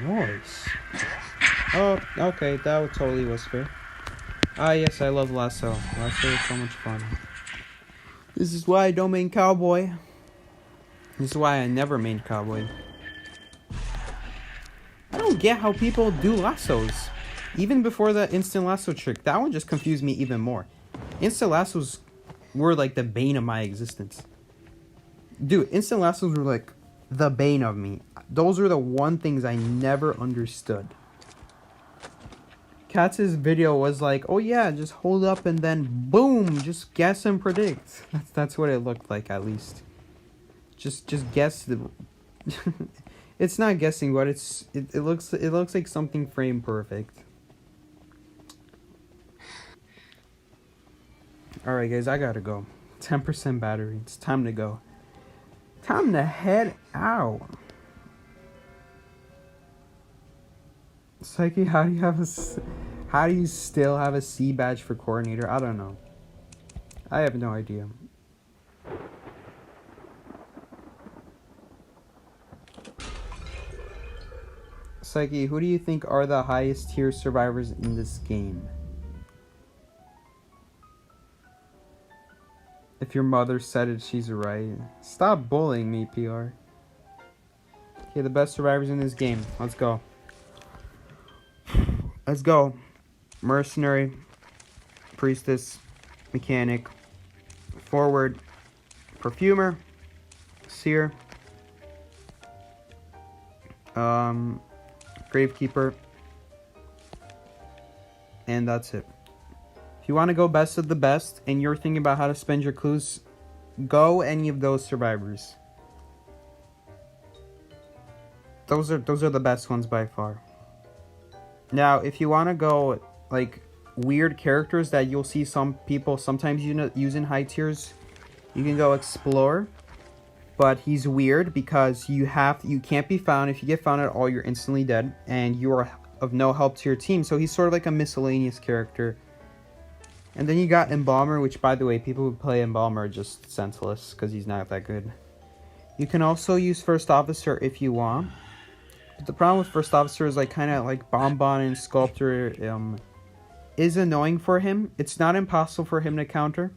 Nice. Oh, okay, that totally was fair. Ah, yes, I love lasso. Lasso is so much fun. This is why I don't main cowboy. This is why I never main cowboy. I don't get how people do lassos. Even before the instant lasso trick, that one just confused me even more. Instant lassos were like the bane of my existence. Dude, instant lassos were like the bane of me. Those were the one things I never understood. Katz's video was like, oh yeah, just hold up and then boom, just guess and predict. That's what it looked like, at least. Just guess the... It's not guessing, but it looks like something frame perfect. Alright guys, I gotta go. 10% battery. It's time to go. Time to head out. Psyche, how do you still have a C badge for coordinator? I don't know. I have no idea. Psyche, who do you think are the highest tier survivors in this game? If your mother said it, she's right. Stop bullying me, PR. Okay, the best survivors in this game. Let's go. Let's go. Mercenary, priestess, mechanic, forward, perfumer, seer, gravekeeper, and that's it. If you want to go best of the best and you're thinking about how to spend your clues, go any of those survivors. Those are the best ones by far. Now, if you want to go like weird characters that you'll see some people sometimes using high tiers, you can go explore. But he's weird because you can't be found. If you get found at all, you're instantly dead, and you are of no help to your team. So he's sort of like a miscellaneous character. And then you got Embalmer, which, by the way, people who play Embalmer are just senseless because he's not that good. You can also use First Officer if you want. But the problem with First Officer is like kind of like Bonbon and Sculptor is annoying for him. It's not impossible for him to counter.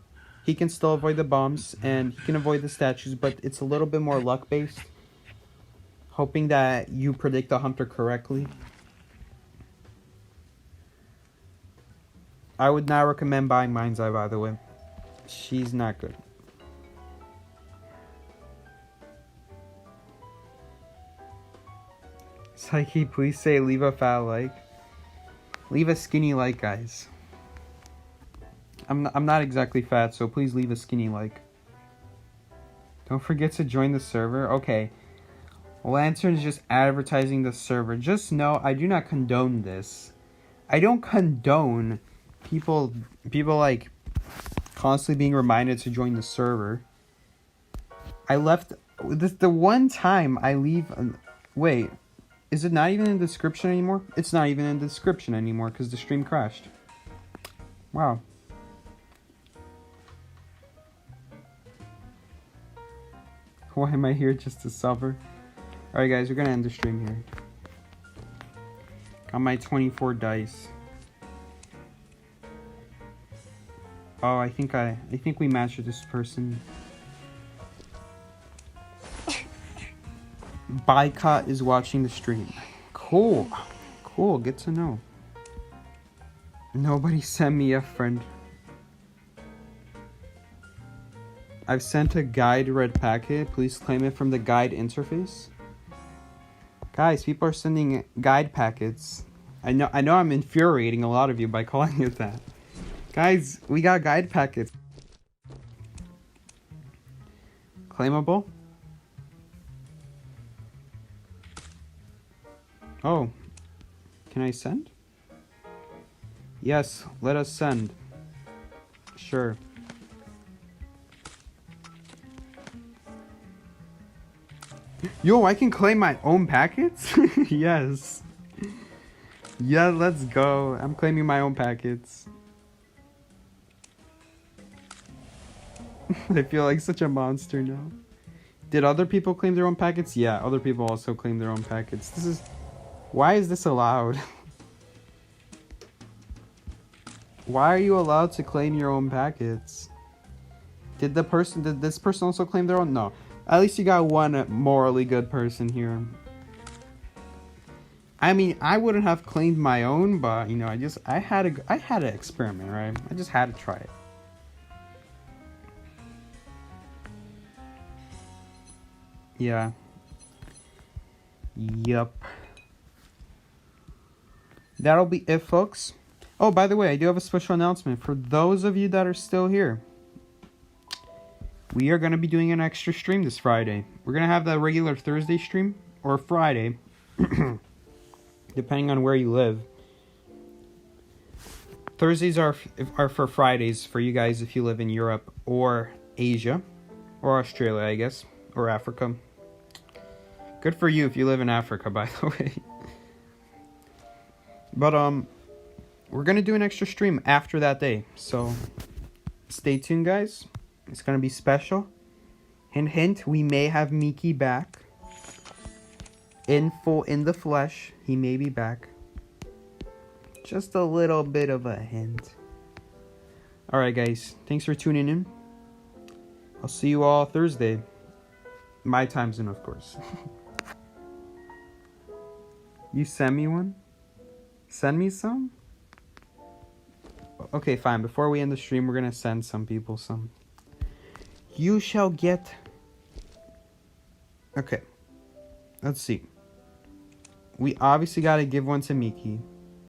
He can still avoid the bombs and he can avoid the statues, but it's a little bit more luck based. Hoping that you predict the hunter correctly. I would not recommend buying Mind's Eye, by the way. She's not good. Psyche, please say leave a fat like. Leave a skinny like, guys. I'm not exactly fat, so please leave a skinny like. Don't forget to join the server. Okay. Lantern's just advertising the server. Just know I do not condone this. I don't condone people like constantly being reminded to join the server. I left this the one time I leave. Wait, is it not even in the description anymore? It's not even in the description anymore because the stream crashed. Wow. Why am I here just to suffer? Alright guys, we're gonna end the stream here. Got my 24 dice. Oh, I think we matched with this person. Boycott is watching the stream. Cool. Cool, good to know. Nobody sent me a friend. I've sent a guide red packet. Please claim it from the guide interface. Guys, people are sending guide packets. I know I'm infuriating a lot of you by calling it that. Guys, we got guide packets. Claimable? Oh, can I send? Yes, let us send. Sure. Yo, I can claim my own packets? Yes. Yeah, let's go. I'm claiming my own packets. I feel like such a monster now. Did other people claim their own packets? Yeah, other people also claim their own packets. This is... Why is this allowed? Why are you allowed to claim your own packets? Did this person also claim their own? No. At least you got one morally good person here. I mean, I wouldn't have claimed my own, but you know, I had to experiment, right? I just had to try it. Yeah. Yup. That'll be it, folks. Oh, by the way, I do have a special announcement for those of you that are still here. We are going to be doing an extra stream this Friday. We're going to have the regular Thursday stream, or Friday, depending on where you live. Thursdays are for Fridays for you guys if you live in Europe or Asia, or Australia, I guess, or Africa. Good for you if you live in Africa, by the way. But, we're going to do an extra stream after that day. So, stay tuned, guys. It's going to be special. Hint, hint, we may have Miki back. In the flesh. He may be back. Just a little bit of a hint. Alright, guys. Thanks for tuning in. I'll see you all Thursday. My time zone, of course. You send me one? Send me some? Okay, fine. Before we end the stream, we're going to send some people some. You shall get... Okay. Let's see. We obviously got to give one to Miki.